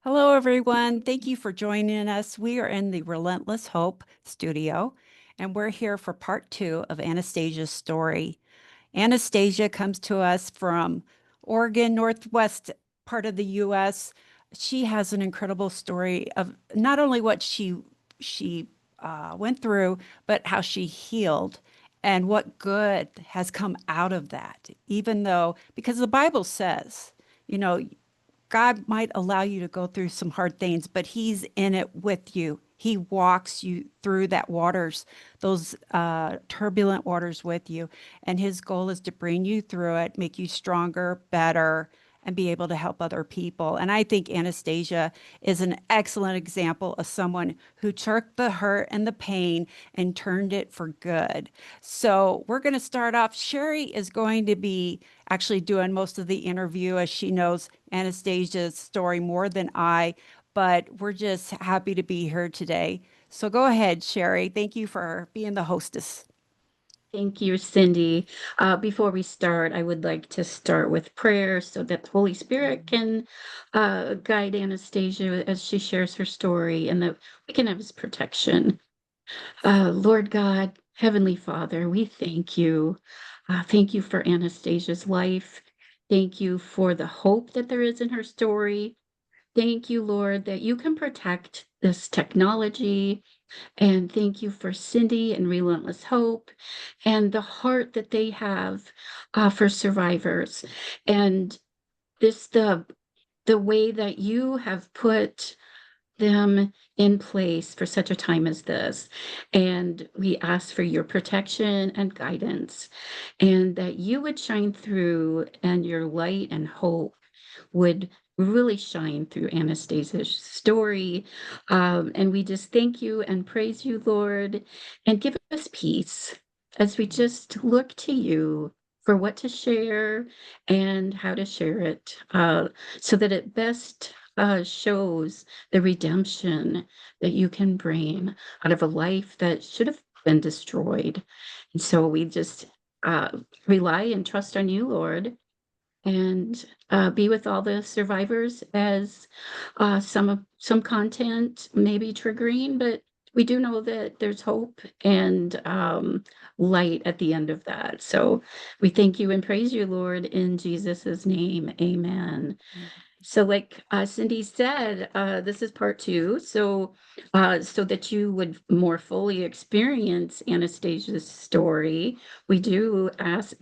Hello, everyone. Thank you for joining us. We are in the Relentless Hope studio, and we're here for part two of Anastasia's story. Anastasia comes to us from Oregon, Northwest part of the U.S. She has an incredible story of not only what she went through, but how she healed and what good has come out of that. Even though, because the Bible says, you know, God might allow you to go through some hard things, but He's in it with you. He walks you through that waters, those turbulent waters with you. And His goal is to bring you through it, make you stronger, better, and be able to help other people. And I think Anastasia is an excellent example of someone who took the hurt and the pain and turned it for good. So we're going to start off. Sherry is going to be actually doing most of the interview as she knows Anastasia's story more than I, but we're just happy to be here today. So go ahead, Sherry. Thank you for being the hostess. Thank you, Cindy. Before we start, I would like to start with prayer so that the Holy Spirit can guide Anastasia as she shares her story and that we can have his protection. Lord God, Heavenly Father, we thank you. Thank you for Anastasia's life. Thank you for the hope that there is in her story. Thank you, Lord, that you can protect this technology, and thank you for Cindy and Relentless Hope and the heart that they have for survivors. And this the way that you have put them in place for such a time as this. And we ask for your protection and guidance, and that you would shine through and your light and hope would really shine through Anastasia's story. And we just thank you and praise you, Lord, and give us peace as we just look to you for what to share and how to share it, so that it best shows the redemption that you can bring out of a life that should have been destroyed. And so we just uh, rely and trust on you, Lord, and be with all the survivors as some content may be triggering, but we do know that there's hope and light at the end of that. So we thank you and praise you, Lord, in Jesus's name. Amen. So, like Cindy said, this is part two. So that you would more fully experience Anastasia's story, we do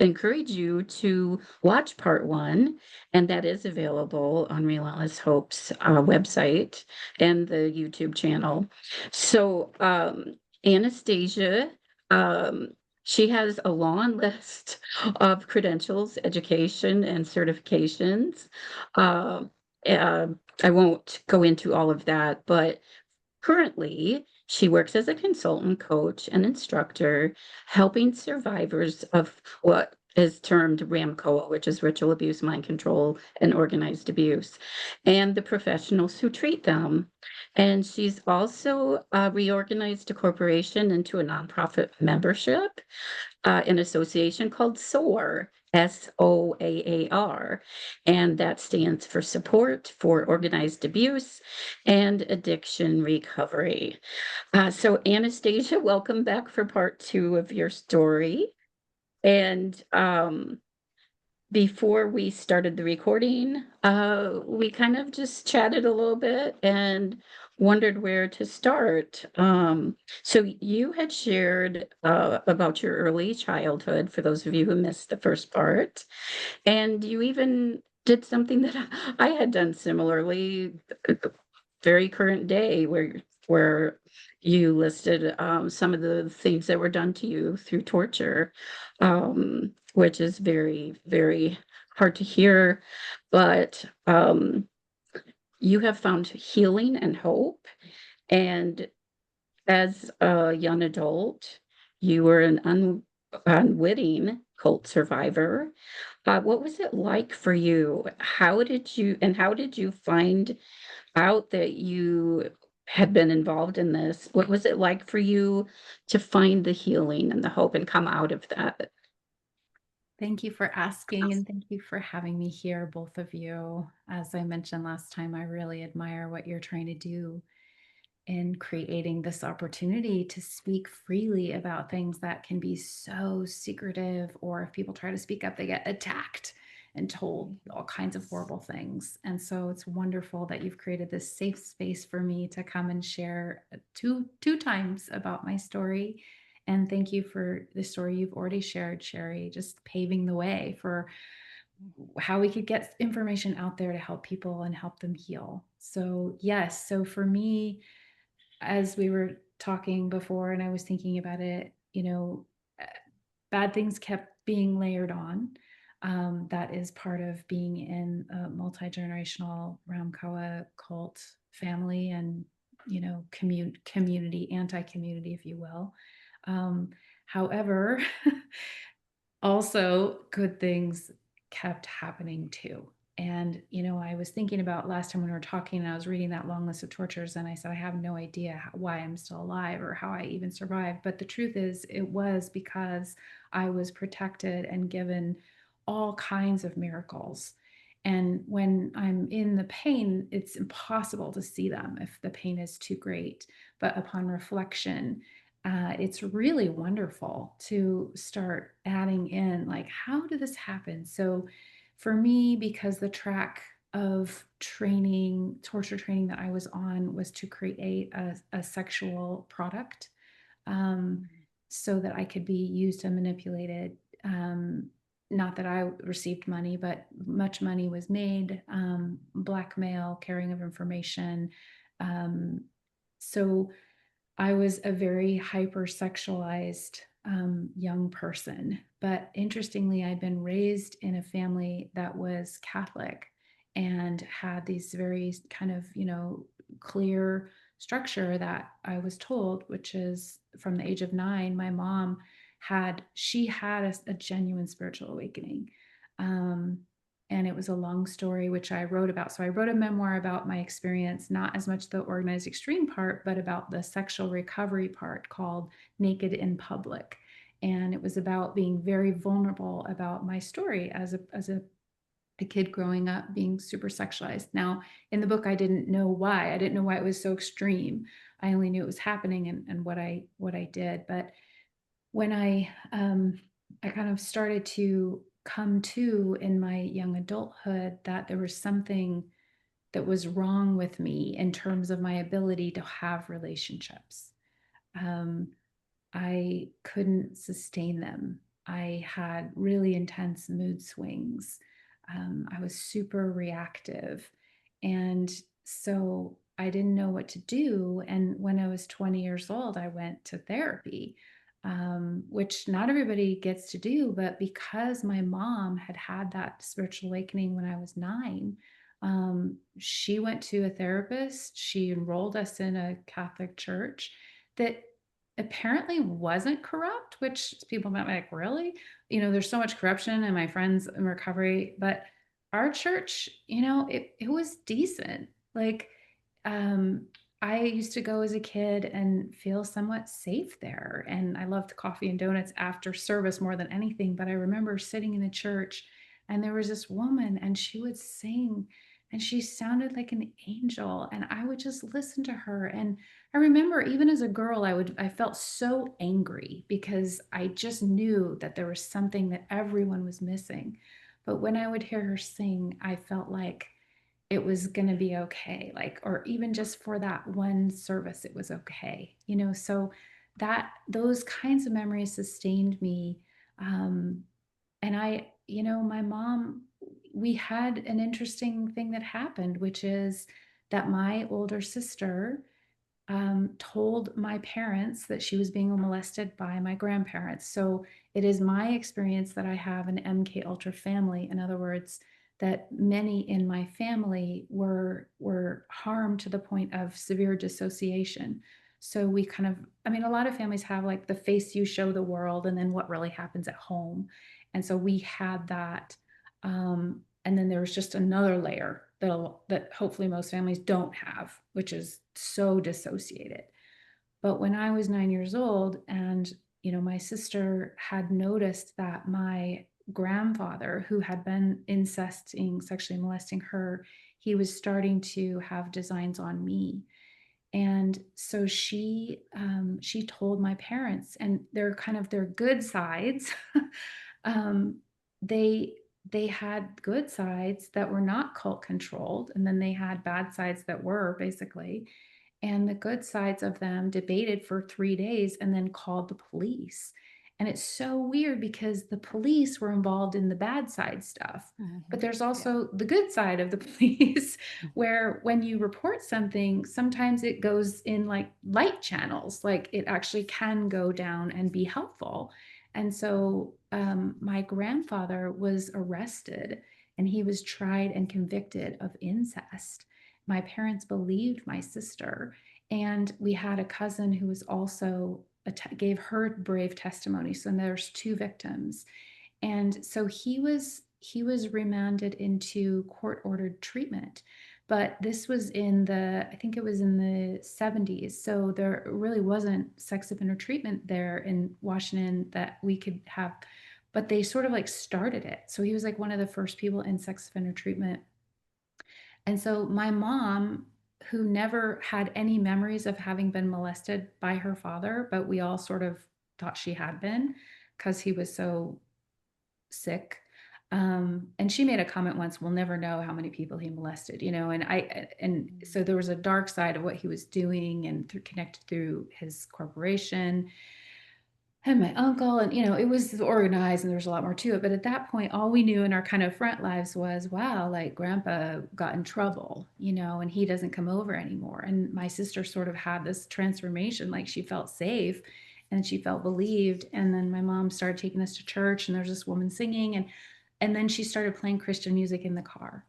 encourage you to watch part one, and that is available on Relentless Hope's website and the YouTube channel. So, Anastasia. Um, she has a long list of credentials, education, and certifications. Um, uh, I won't go into all of that, but currently she works as a consultant, coach, and instructor, helping survivors of what is termed RAMCOA, which is ritual abuse, mind control, and organized abuse, and the professionals who treat them. And she's also reorganized a corporation into a nonprofit membership, an association called SOAR, SOAAR, and that stands for Support for Organized Abuse and Addiction Recovery. So, Anastasia, welcome back for part two of your story. And before we started the recording, we kind of just chatted a little bit and wondered where to start. So you had shared about your early childhood, for those of you who missed the first part, and you even did something that I had done similarly, very current day, where you listed some of the things that were done to you through torture, which is very, very hard to hear. But you have found healing and hope. And as a young adult, you were an unwitting cult survivor. What was it like for you? How did you find out that you had been involved in this? What was it like for you to find the healing and the hope and come out of that? Thank you for asking and thank you for having me here, both of you. As I mentioned last time, I really admire what you're trying to do in creating this opportunity to speak freely about things that can be so secretive, or if people try to speak up, they get attacked and told all kinds of horrible things. And so it's wonderful that you've created this safe space for me to come and share two times about my story. And thank you for the story you've already shared, Sherry, just paving the way for how we could get information out there to help people and help them heal. So, yes, so for me, as we were talking before and I was thinking about it, uh, bad things kept being layered on. That is part of being in a multi-generational Ramkoa cult family and, community, anti-community, if you will. Um, However, also, good things kept happening too. And, I was thinking about last time when we were talking, and I was reading that long list of tortures, and I said, I have no idea why I'm still alive or how I even survived. But the truth is, it was because I was protected and given all kinds of miracles. And when I'm in the pain, it's impossible to see them if the pain is too great. But upon reflection, it's really wonderful to start adding in, like, how did this happen? So for me, because the track of training, torture training that I was on was to create a sexual product, um, so that I could be used and manipulated. Not that I received money, but much money was made, blackmail, carrying of information. Um, so I was a very hypersexualized young person. But interestingly, I'd been raised in a family that was Catholic and had these very kind of, clear structure that I was told, which is from the age of 9, my mom she had a genuine spiritual awakening. Um, and it was a long story, which I wrote about. So I wrote a memoir about my experience, not as much the organized extreme part, but about the sexual recovery part, called Naked in Public. And it was about being very vulnerable about my story as a kid growing up being super sexualized. Now, in the book, I didn't know why. I didn't know why it was so extreme. I only knew it was happening and what I did. But when I kind of started to come to in my young adulthood that there was something that was wrong with me in terms of my ability to have relationships. Um, I couldn't sustain them. I had really intense mood swings. I was super reactive. And so I didn't know what to do. And when I was 20 years old, I went to therapy, which not everybody gets to do. But because my mom had had that spiritual awakening when I was 9, she went to a therapist. She enrolled us in a Catholic church that apparently wasn't corrupt, which people might be like, really? There's so much corruption and my friends in recovery, but our church, it was decent. Like, um, I used to go as a kid and feel somewhat safe there. And I loved coffee and donuts after service more than anything. But I remember sitting in the church and there was this woman and she would sing and she sounded like an angel. And I would just listen to her. And I remember even as a girl, I felt so angry because I just knew that there was something that everyone was missing. But when I would hear her sing, I felt like it was going to be okay. Like, or even just for that one service, it was okay. So that those kinds of memories sustained me. Um, and my mom, we had an interesting thing that happened, which is that my older sister told my parents that she was being molested by my grandparents. So it is my experience that I have an MK Ultra family. In other words, that many in my family were harmed to the point of severe dissociation. So we kind of, I mean, a lot of families have like the face you show the world and then what really happens at home. And so we had that. And then there was just another layer that hopefully most families don't have, which is so dissociated. But when I was 9 years old and my sister had noticed that my grandfather, who had been sexually molesting her, he was starting to have designs on me. And so she told my parents, and they're kind of their good sides. um, they they had good sides that were not cult controlled, and then they had bad sides that were, basically. And the good sides of them debated for 3 days and then called the police. And it's so weird because the police were involved in the bad side stuff, but Mhm. there's Yeah. also the good side of the police, where when you report something, sometimes it goes in like light channels, like it actually can go down and be helpful. And so my grandfather was arrested and he was tried and convicted of incest. My parents believed my sister, and we had a cousin who was also gave her brave testimony. So there's two victims. And so he was remanded into court ordered treatment. But this was in I think it was in the 70s. So there really wasn't sex offender treatment there in Washington that we could have, but they sort of like started it. So he was like one of the first people in sex offender treatment. And so my mom, who never had any memories of having been molested by her father, but we all sort of thought she had been because he was so sick. And she made a comment once, we'll never know how many people he molested, and so there was a dark side of what he was doing and connected through his corporation and my uncle, and it was organized and there was a lot more to it. But at that point, all we knew in our kind of front lives was, wow, like grandpa got in trouble, and he doesn't come over anymore. And my sister sort of had this transformation, like she felt safe and she felt believed. And then my mom started taking us to church, and there's this woman singing, and then she started playing Christian music in the car.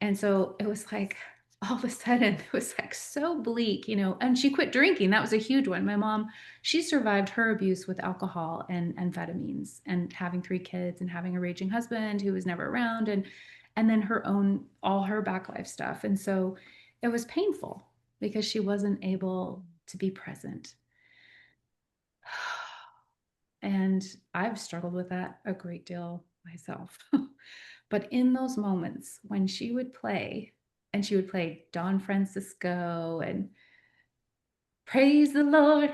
And so it was like all of a sudden it was like so bleak, and she quit drinking. That was a huge one. My mom, she survived her abuse with alcohol and amphetamines, and having three kids and having a raging husband who was never around, and then all her back life stuff. And so it was painful because she wasn't able to be present. And I've struggled with that a great deal myself. But in those moments when she would play, and she would play Don Francisco and praise the Lord,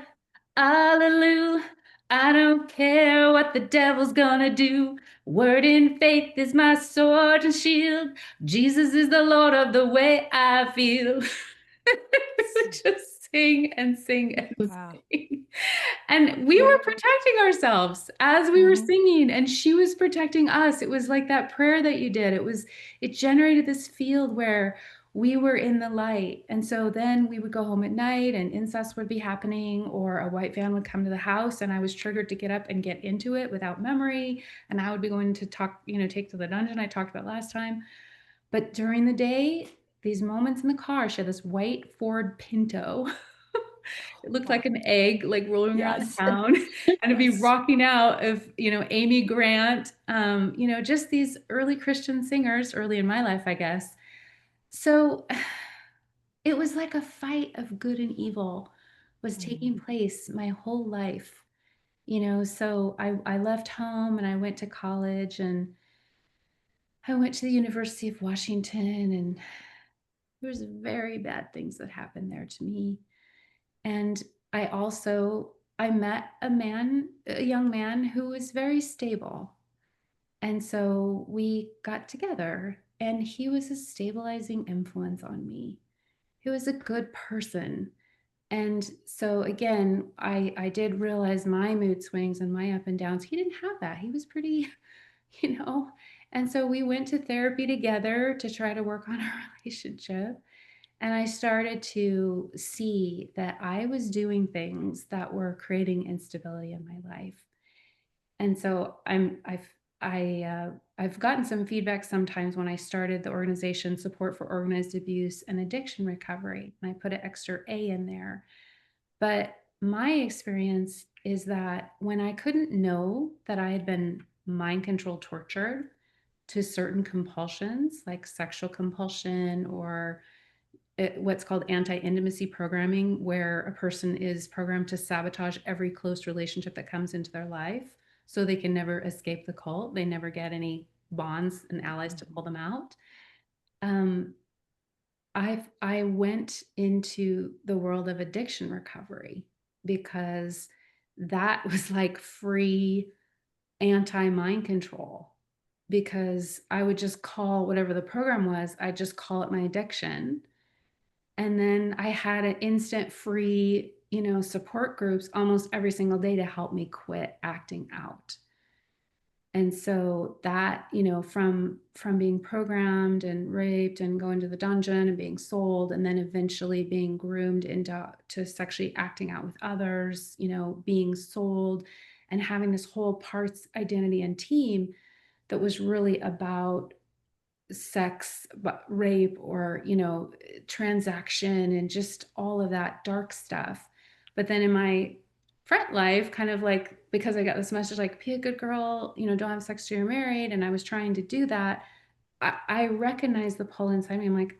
hallelujah, I don't care what the devil's gonna do. Word in faith is my sword and shield. Jesus is the Lord of the way I feel. We would just sing and sing and Wow. sing. And we Yeah. were protecting ourselves as we were Mhm. singing, and she was protecting us. It was like that prayer that you did. It generated this field where we were in the light. And so then we would go home at night and incest would be happening, or a white van would come to the house, and I was triggered to get up and get into it without memory. And I would be going to take to the dungeon I talked about last time. But during the day, these moments in the car, she had this white Ford Pinto. It looked like Wow. an egg, like rolling around Yes. town, and it'd be Yes. rocking out of, Amy Grant, just these early Christian singers, early in my life, I guess. So it was like a fight of good and evil was taking Mhm. place my whole life. So I left home and I went to college, and I went to the University of Washington, and there was very bad things that happened there to me. And I met a young man who was very stable. And so we got together, and he was a stabilizing influence on me. He was a good person. And so again, I did realize my mood swings and my up and downs. He didn't have that. He was pretty, you know. And so we went to therapy together to try to work on our relationship. And I started to see that I was doing things that were creating instability in my life. And so I've gotten some feedback sometimes when I started the organization Support for Organized Abuse and Addiction Recovery, and I put an extra A in there. But my experience is that when I couldn't know that I had been mind control tortured to certain compulsions, like sexual compulsion, or what's called anti-intimacy programming, where a person is programmed to sabotage every close relationship that comes into their life. so they can never escape the cult. They never get any bonds and allies to pull them out. Um, I went into the world of addiction recovery because that was like free anti-mind control, because I would just call whatever the program was, I just call it my addiction. And then I had an instant free, support groups almost every single day to help me quit acting out. And so that, from being programmed and raped and going to the dungeon and being sold, and then eventually being groomed into sexually acting out with others, being sold and having this whole parts identity and team that was really about sex, but rape, or transaction, and just all of that dark stuff. But then in my front life, kind of like, because I got this message like, be a good girl, don't have sex till you're married, and I was trying to do that, I recognized the pull inside me. I'm like,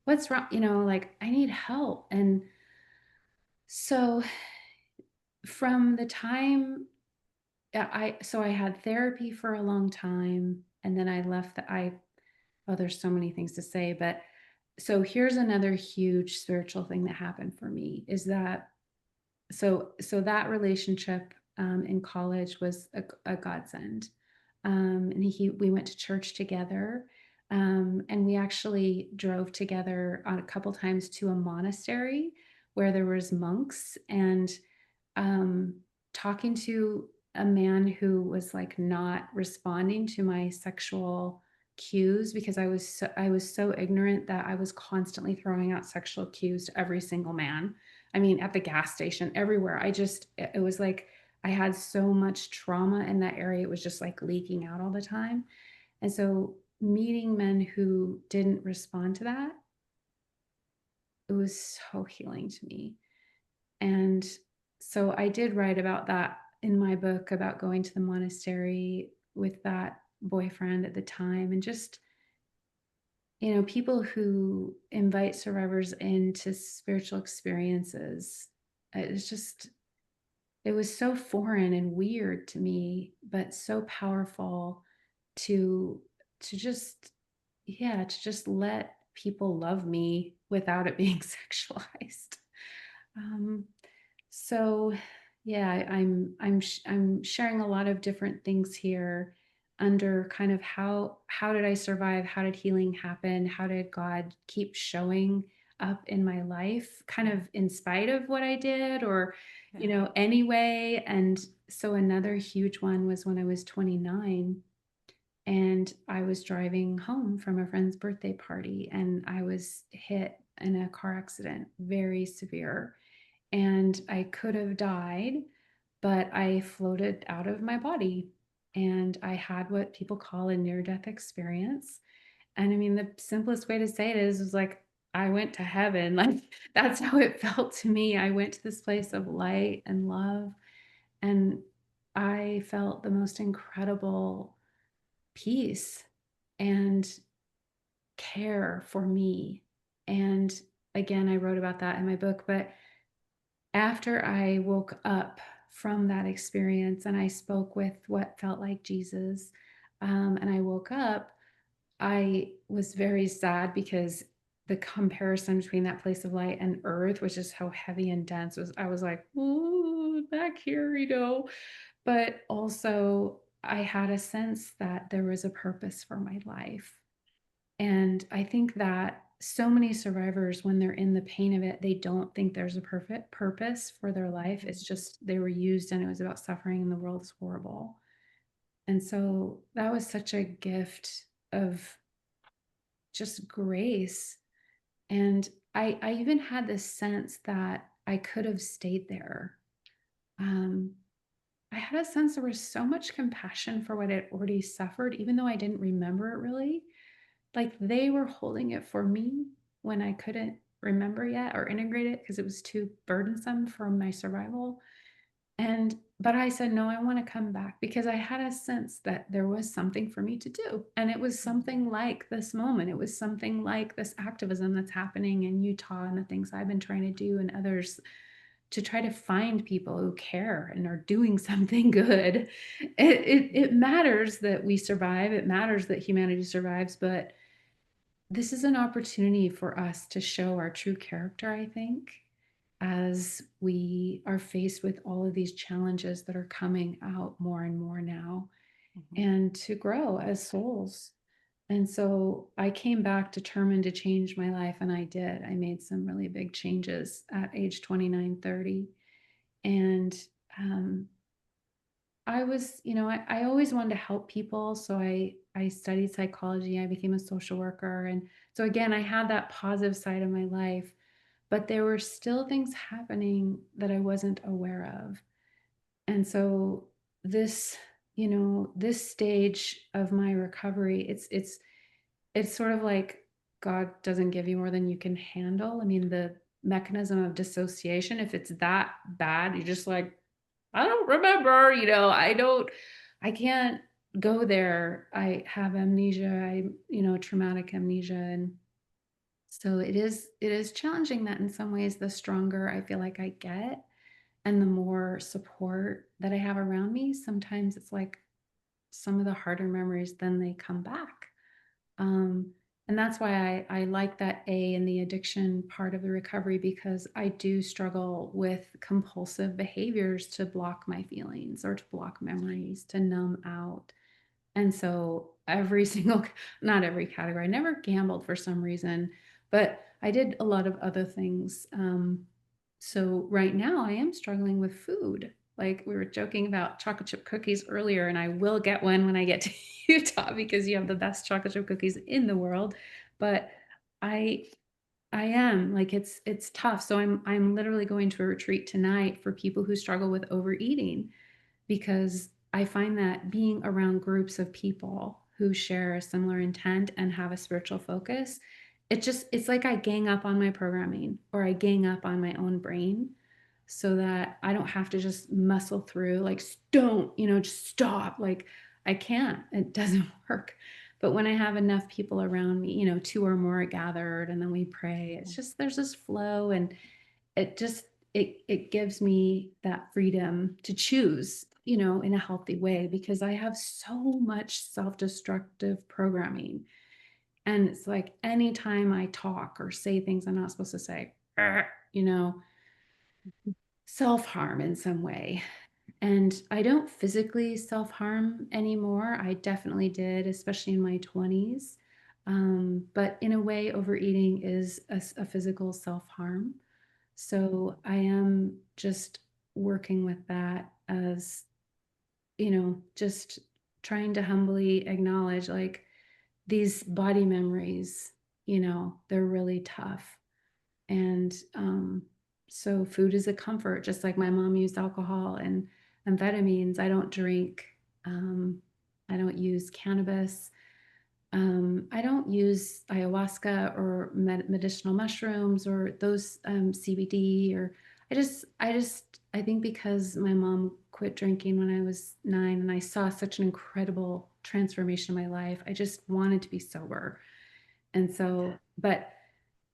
what's wrong, like, I need help. And so from the time I had therapy for a long time, and then I left the I oh, there's so many things to say, but so here's another huge spiritual thing that happened for me, is that that relationship in college was a godsend. And we went to church together, and we actually drove together on a couple times to a monastery where there was monks, and um, talking to a man who was like not responding to my sexual cues, because I was so ignorant that I was constantly throwing out sexual cues to every single man. I mean, at the gas station, everywhere. It was like I had so much trauma in that area. It was just like leaking out all the time. And so meeting men who didn't respond to that, it was so healing to me. And so I did write about that in my book, about going to the monastery with that boyfriend at the time, and just, people who invite survivors into spiritual experiences. It's just, it was so foreign and weird to me, but so powerful to just, yeah, to just let people love me without it being sexualized. Um, so yeah, I'm sharing a lot of different things here under kind of how did I survive? How did healing happen? How did God keep showing up in my life, kind of in spite of what I did, or anyway. And so another huge one was when I was 29, and I was driving home from a friend's birthday party, and I was hit in a car accident, very severe, and I could have died, but I floated out of my body, and I had what people call a near-death experience. And I mean, the simplest way to say it is like I went to heaven. Like, that's how it felt to me. I went to this place of light and love, and I felt the most incredible peace and care for me. And again, I wrote about that in my book. But after I woke up from that experience, and I spoke with what felt like Jesus, and I woke up, I was very sad, because the comparison between that place of light and earth was just so heavy and dense. I was like, "Ooh, back here, But also, I had a sense that there was a purpose for my life. And I think that so many survivors, when they're in the pain of it, they don't think there's a perfect purpose for their life. It's just they were used, and it was about suffering, and the world is horrible. And so that was such a gift of just grace. And I even had this sense that I could have stayed there. Um, I had a sense there was so much compassion for what I'd already suffered, even though I didn't remember it really. Like, they were holding it for me when I couldn't remember yet or integrate it because it was too burdensome for my survival. But I said, no, I want to come back, because I had a sense that there was something for me to do. And it was something like this moment. It was something like this activism that's happening in Utah, and the things I've been trying to do, and others to try to find people who care and are doing something good. It matters that we survive. It matters that humanity survives, but this is an opportunity for us to show our true character, I think, as we are faced with all of these challenges that are coming out more and more now, and to grow as souls. And so I came back determined to change my life, and I did. I made some really big changes at age 29, 30. And um, I was, I always wanted to help people. So I studied psychology. I became a social worker. And so again, I had that positive side of my life, but there were still things happening that I wasn't aware of. And so this, this stage of my recovery, it's sort of like God doesn't give you more than you can handle. I mean, the mechanism of dissociation, if it's that bad, you're just like, I don't remember, I can't go there. I have amnesia, traumatic amnesia. And so it is challenging that in some ways, the stronger I feel like I get and the more support that I have around me, sometimes it's like some of the harder memories, then they come back. Um, and that's why I like that A in the addiction part of the recovery, because I do struggle with compulsive behaviors to block my feelings or to block memories, to numb out. And so every single, not every category, I never gambled for some reason, but I did a lot of other things. So right now I am struggling with food. Like we were joking about chocolate chip cookies earlier, and I will get one when I get to Utah because you have the best chocolate chip cookies in the world. But I I am like it's tough. So I'm literally going to a retreat tonight for people who struggle with overeating, because I find that being around groups of people who share a similar intent and have a spiritual focus, it's like I gang up on my programming, or I gang up on my own brain, so that I don't have to just muscle through, like, don't, just stop. Like, I can't, it doesn't work. But when I have enough people around me, two or more are gathered, and then we pray, it's just, there's this flow, and it just, it gives me that freedom to choose, in a healthy way, because I have so much self-destructive programming. And it's like anytime I talk or say things I'm not supposed to say, you know, self-harm in some way. And I don't physically self-harm anymore. I definitely did, especially in my 20s. But in a way, overeating is a physical self-harm. So I am just working with that as, just trying to humbly acknowledge, like, these body memories, they're really tough. And so food is a comfort, just like my mom used alcohol and amphetamines. I don't drink. I don't use cannabis. I don't use ayahuasca or medicinal mushrooms or those CBD, or I think because my mom quit drinking when I was 9 and I saw such an incredible transformation in my life, I just wanted to be sober. And so, but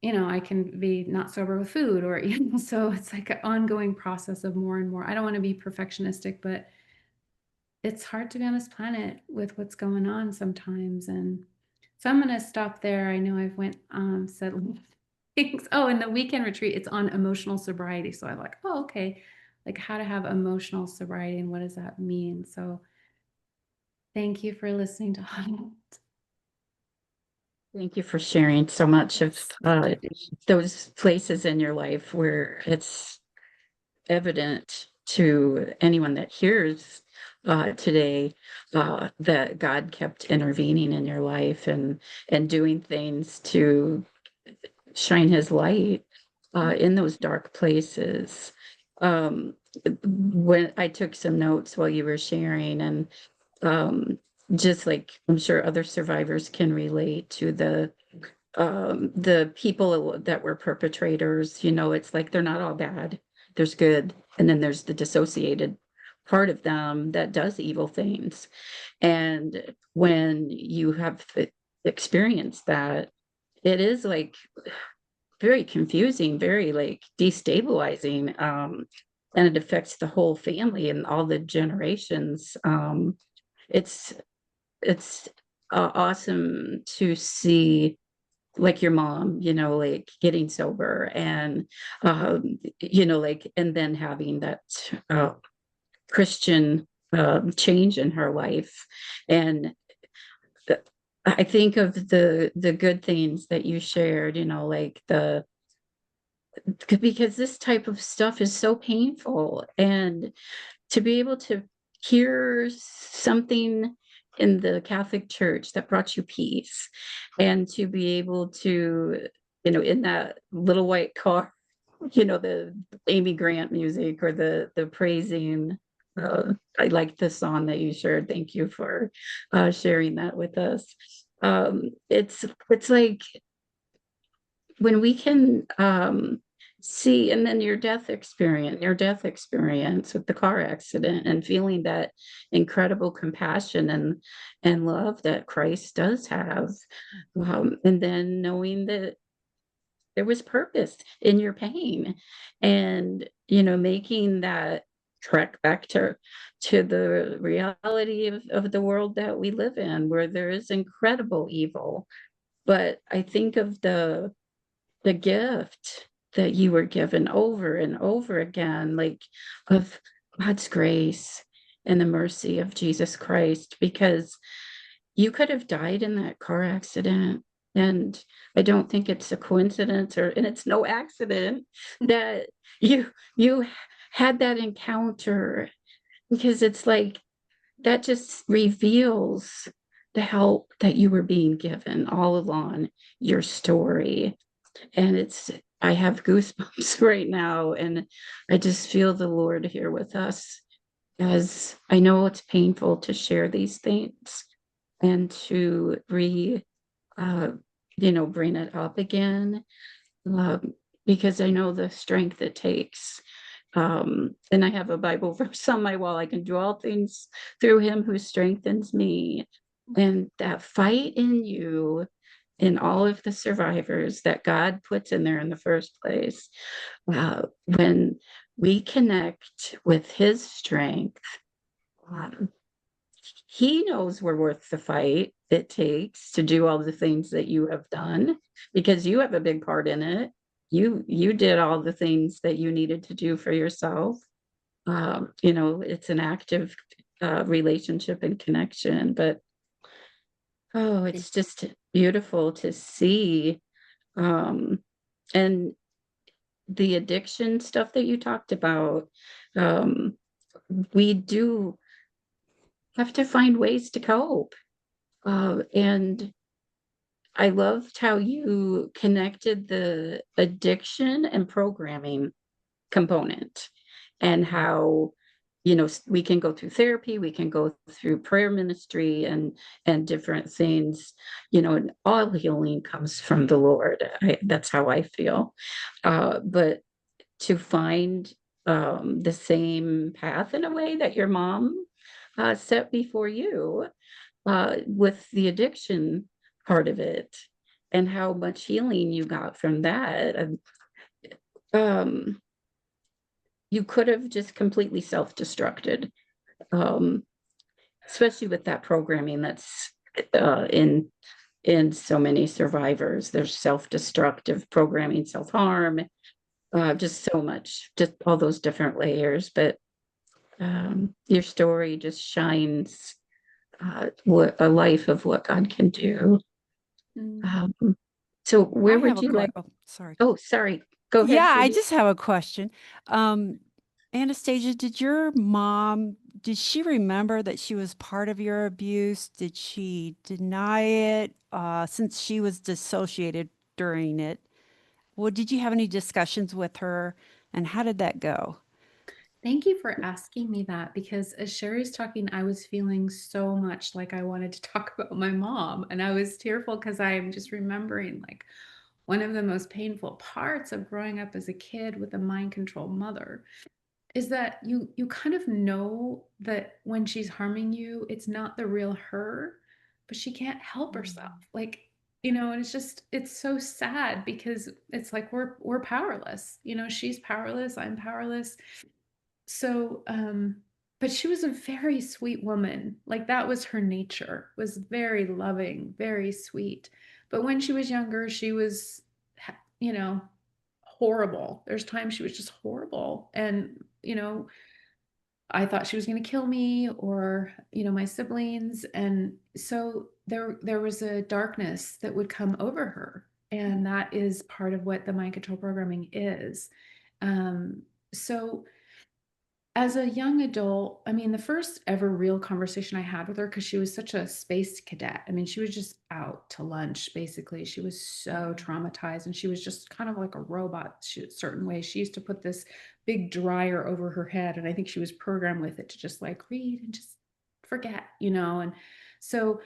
I can be not sober with food, or, so it's like an ongoing process of more and more. I don't want to be perfectionistic, but it's hard to be on this planet with what's going on sometimes. And so I'm going to stop there. I know I've went, said things. Oh, and the weekend retreat, it's on emotional sobriety. So I'm like, oh, okay. Like how to have emotional sobriety and what does that mean? So thank you for listening to all. Thank you for sharing so much of those places in your life where it's evident to anyone that hears today that God kept intervening in your life and doing things to shine His light in those dark places. Um, when I took some notes while you were sharing, and um, just like I'm sure other survivors can relate to the people that were perpetrators, it's like they're not all bad. There's good, and then there's the dissociated part of them that does evil things. And when you have experienced that, it is like very confusing, very like destabilizing. And it affects the whole family and all the generations. It's it's awesome to see like your mom, like getting sober and like and then having that uh Christian change in her life. And the- I think of the good things that you shared, like because this type of stuff is so painful, and to be able to hear something in the Catholic Church that brought you peace, and to be able to, in that little white car, the Amy Grant music or the praising. I like the song that you shared. Thank you for sharing that with us. It's like when we can see, and then your death experience with the car accident, and feeling that incredible compassion and love that Christ does have, and then knowing that there was purpose in your pain, and making that trek back to the reality of the world that we live in, where there is incredible evil. But I think of the gift that you were given over and over again, like of God's grace and the mercy of Jesus Christ, because you could have died in that car accident. And I don't think it's a coincidence, and it's no accident that you had that encounter, because it's like that just reveals the help that you were being given all along, your story. And I have goosebumps right now, and I just feel the Lord here with us, as I know it's painful to share these things and to uh, bring it up again, um, because I know the strength it takes. And I have a Bible verse on my wall. I can do all things through him who strengthens me. And that fight in you, in all of the survivors that God puts in there in the first place, when we connect with his strength, um, he knows we're worth the fight it takes to do all the things that you have done, because you have a big part in it. You did all the things that you needed to do for yourself. It's an active relationship and connection, but oh, it's just beautiful to see. um and the addiction stuff that you talked about, um we do have to find ways to cope. And I loved how you connected the addiction and programming component, and how we can go through therapy, we can go through prayer ministry and different things, and all healing comes from the Lord. That's how I feel. But to find the same path in a way that your mom set before you, with the addiction part of it, and how much healing you got from that. Um, you could have just completely self-destructed, um, especially with that programming that's in so many survivors. There's self-destructive programming, self-harm, just so much, just all those different layers. But your story just shines what a life of what God can do. Mm. Um, so I where have would a you like? oh, sorry. Oh, sorry. Go ahead, Yeah, I Cindy. just have a question. Um, Anastasia, did your mom, did she remember that she was part of your abuse? Did she deny it, since she was dissociated during it? Well, did you have any discussions with her, and how did that go? Thank you for asking me that, because as Sherry's talking, I was feeling so much like I wanted to talk about my mom. And I was tearful because I'm just remembering like one of the most painful parts of growing up as a kid with a mind control mother is that you kind of know that when she's harming you, it's not the real her, but she can't help herself. Like and it's so sad because it's like we're powerless. She's powerless, I'm powerless. So, but she was a very sweet woman. Like that was her nature, was very loving, very sweet. But when she was younger, she was, you know, horrible. There's times she was just horrible. And, I thought she was going to kill me or, my siblings. And so there was a darkness that would come over her. And that is part of what the mind control programming is. Um, so as a young adult, I mean, the first ever real conversation I had with her, because she was such a space cadet. I mean, she was just out to lunch, basically. She was so traumatized and she was just kind of like a robot certain ways. She used to put this big dryer over her head, and I think she was programmed with it to just like read and just forget. And so,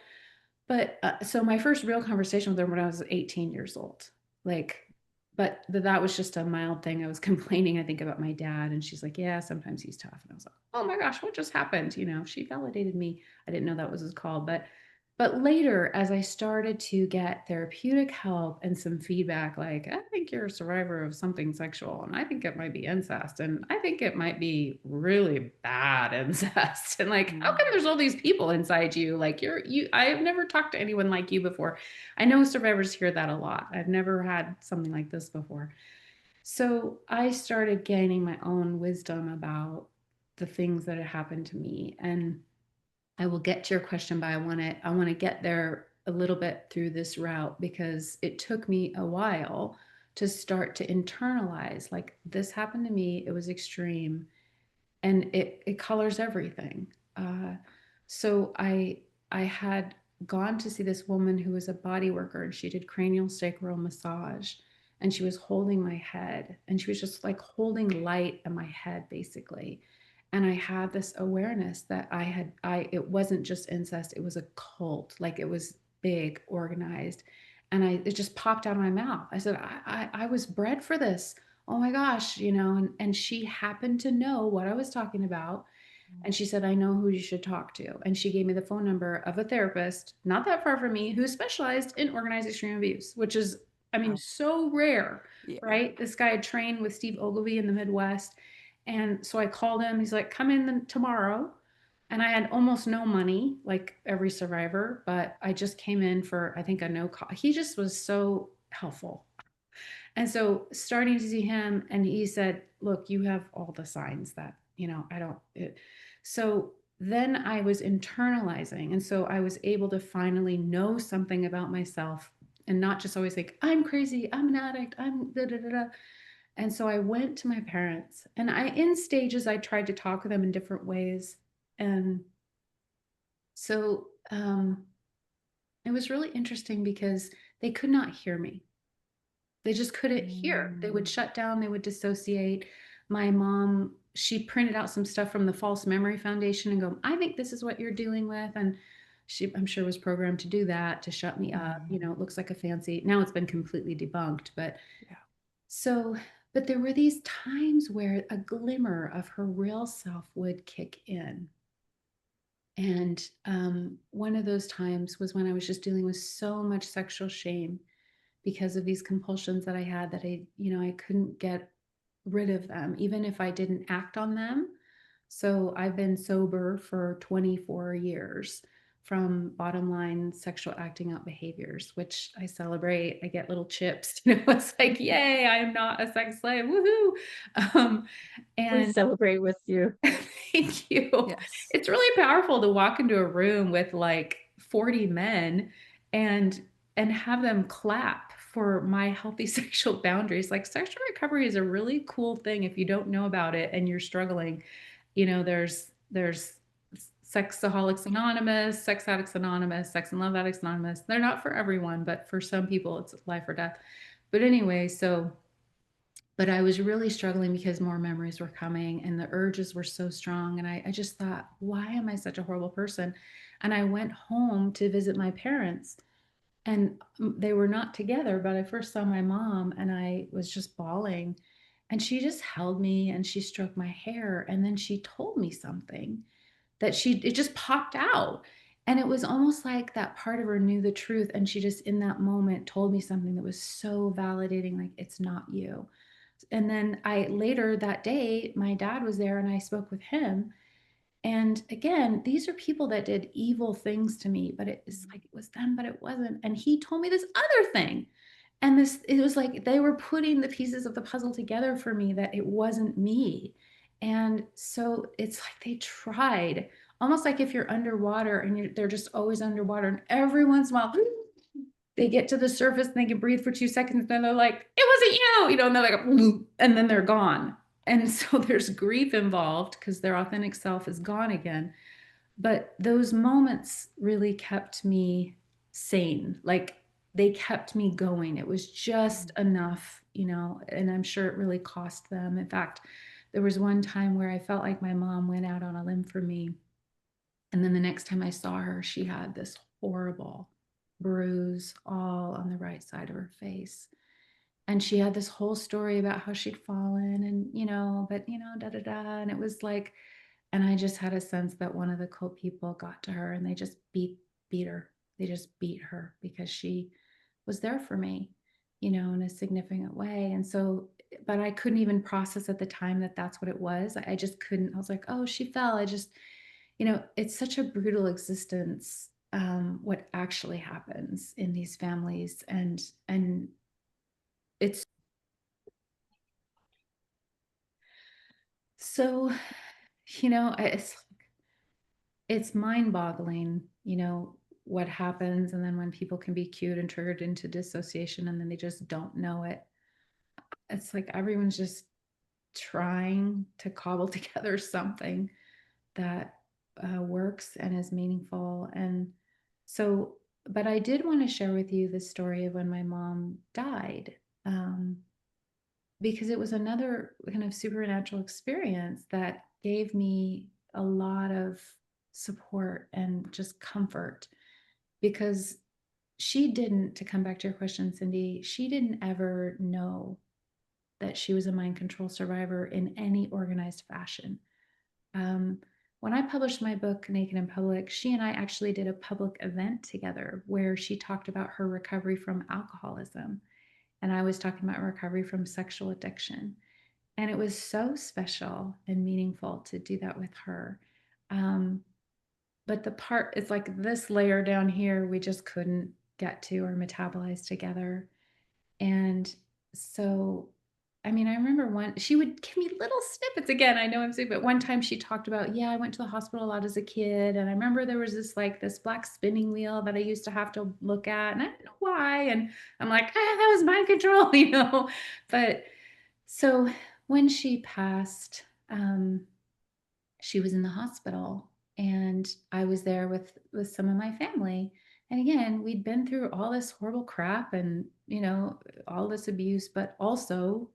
so my first real conversation with her when I was 18 years old, like, but that was just a mild thing. I was complaining, I think, about my dad, and she's like, "Yeah, sometimes he's tough." And I was like, "Oh my gosh, what just happened?" She validated me. I didn't know that was his call, but later, as I started to get therapeutic help and some feedback, like, I think you're a survivor of something sexual, and I think it might be incest, and I think it might be really bad incest. And like, how come there's all these people inside you? Like, I have never talked to anyone like you before. I know survivors hear that a lot. I've never had something like this before. So I started gaining my own wisdom about the things that had happened to me. And I will get to your question, but I want to get there a little bit through this route because it took me a while to start to internalize like this happened to me. It was extreme and it colors everything. Uh, so I had gone to see this woman who was a body worker and she did cranial sacral massage and she was holding my head and she was just like holding light in my head basically. And I had this awareness that it wasn't just incest, it was a cult, like it was big, organized. And it just popped out of my mouth. I said, I was bred for this. Oh my gosh, and she happened to know what I was talking about. And she said, I know who you should talk to. And she gave me the phone number of a therapist, not that far from me, who specialized in organized extreme abuse, which is, I mean, so rare, Yeah. right? This guy had trained with Steve Ogilvy in the Midwest. And so I called him. He's like, come in tomorrow. And I had almost no money, like every survivor, but I just came in for, I think, a no cost. He just was so helpful. And so starting to see him, and he said, look, you have all the signs that, I don't. So then I was internalizing. And so I was able to finally know something about myself and not just always think, I'm crazy, I'm an addict, I'm da da da da. And so I went to my parents and in stages, I tried to talk with them in different ways. And so it was really interesting because they could not hear me. They just couldn't hear. They would shut down, they would dissociate. My mom, she printed out some stuff from the False Memory Foundation and go, I think this is what you're dealing with. And she, I'm sure, was programmed to do that, to shut me up. It looks like a fancy, now it's been completely debunked. But Yeah. so, but there were these times where a glimmer of her real self would kick in. And one of those times was when I was just dealing with so much sexual shame because of these compulsions that I had that I couldn't get rid of them, even if I didn't act on them. So I've been sober for 24 years from bottom line sexual acting out behaviors, which I celebrate. I get little chips, it's like, yay, I am not a sex slave. Woohoo. Um, We and celebrate with you. thank you. Yes. It's really powerful to walk into a room with like 40 men and have them clap for my healthy sexual boundaries. Like sexual recovery is a really cool thing if you don't know about it and you're struggling. There's Sexaholics Anonymous, Sex Addicts Anonymous, Sex and Love Addicts Anonymous. They're not for everyone, but for some people it's life or death. But anyway, but I was really struggling because more memories were coming and the urges were so strong. And I just thought, why am I such a horrible person? And I went home to visit my parents and they were not together, but I first saw my mom and I was just bawling. And she just held me and she stroked my hair. And then she told me something it just popped out. And it was almost like that part of her knew the truth. And she just in that moment told me something that was so validating, like, it's not you. And then I later that day, my dad was there and I spoke with him. And again, these are people that did evil things to me, but it's like it was them, but it wasn't. And he told me this other thing. And this, it was like they were putting the pieces of the puzzle together for me that it wasn't me. And so it's like they tried, almost like if you're underwater and they're just always underwater. And every once in a while, they get to the surface and they can breathe for 2 seconds. And then they're like, it wasn't you, and they're like, and then they're gone. And so there's grief involved because their authentic self is gone again. But those moments really kept me sane. Like they kept me going. It was just enough, and I'm sure it really cost them. In fact, there was one time where I felt like my mom went out on a limb for me. And then the next time I saw her, she had this horrible bruise all on the right side of her face. And she had this whole story about how she'd fallen and, da da da. And it was like, and I just had a sense that one of the cult people got to her and they just beat her. They just beat her because she was there for me, in a significant way. And so, but I couldn't even process at the time that that's what it was. I just couldn't. I was like, oh, she fell. I just, it's such a brutal existence. What actually happens in these families, and it's so, it's mind-boggling, what happens, and then when people can be cued and triggered into dissociation and then they just don't know it. It's like everyone's just trying to cobble together something that works and is meaningful. And so, but I did want to share with you the story of when my mom died, um, because it was another kind of supernatural experience that gave me a lot of support and just comfort. Because she didn't, to come back to your question, Cindy, she didn't ever know that she was a mind control survivor in any organized fashion. Um, when I published my book, Naked in Public, she and I actually did a public event together where she talked about her recovery from alcoholism. And I was talking about recovery from sexual addiction. And it was so special and meaningful to do that with her. Um, but the part, it's like this layer down here, we just couldn't get to or metabolize together. And so, I mean, I remember she would give me little snippets. Again, I know I'm saying, but one time she talked about, yeah, I went to the hospital a lot as a kid. And I remember there was this black spinning wheel that I used to have to look at. And I didn't know why. And I'm like, that was mind control, But so when she passed, she was in the hospital and I was there with some of my family. And again, we'd been through all this horrible crap and, all this abuse, but also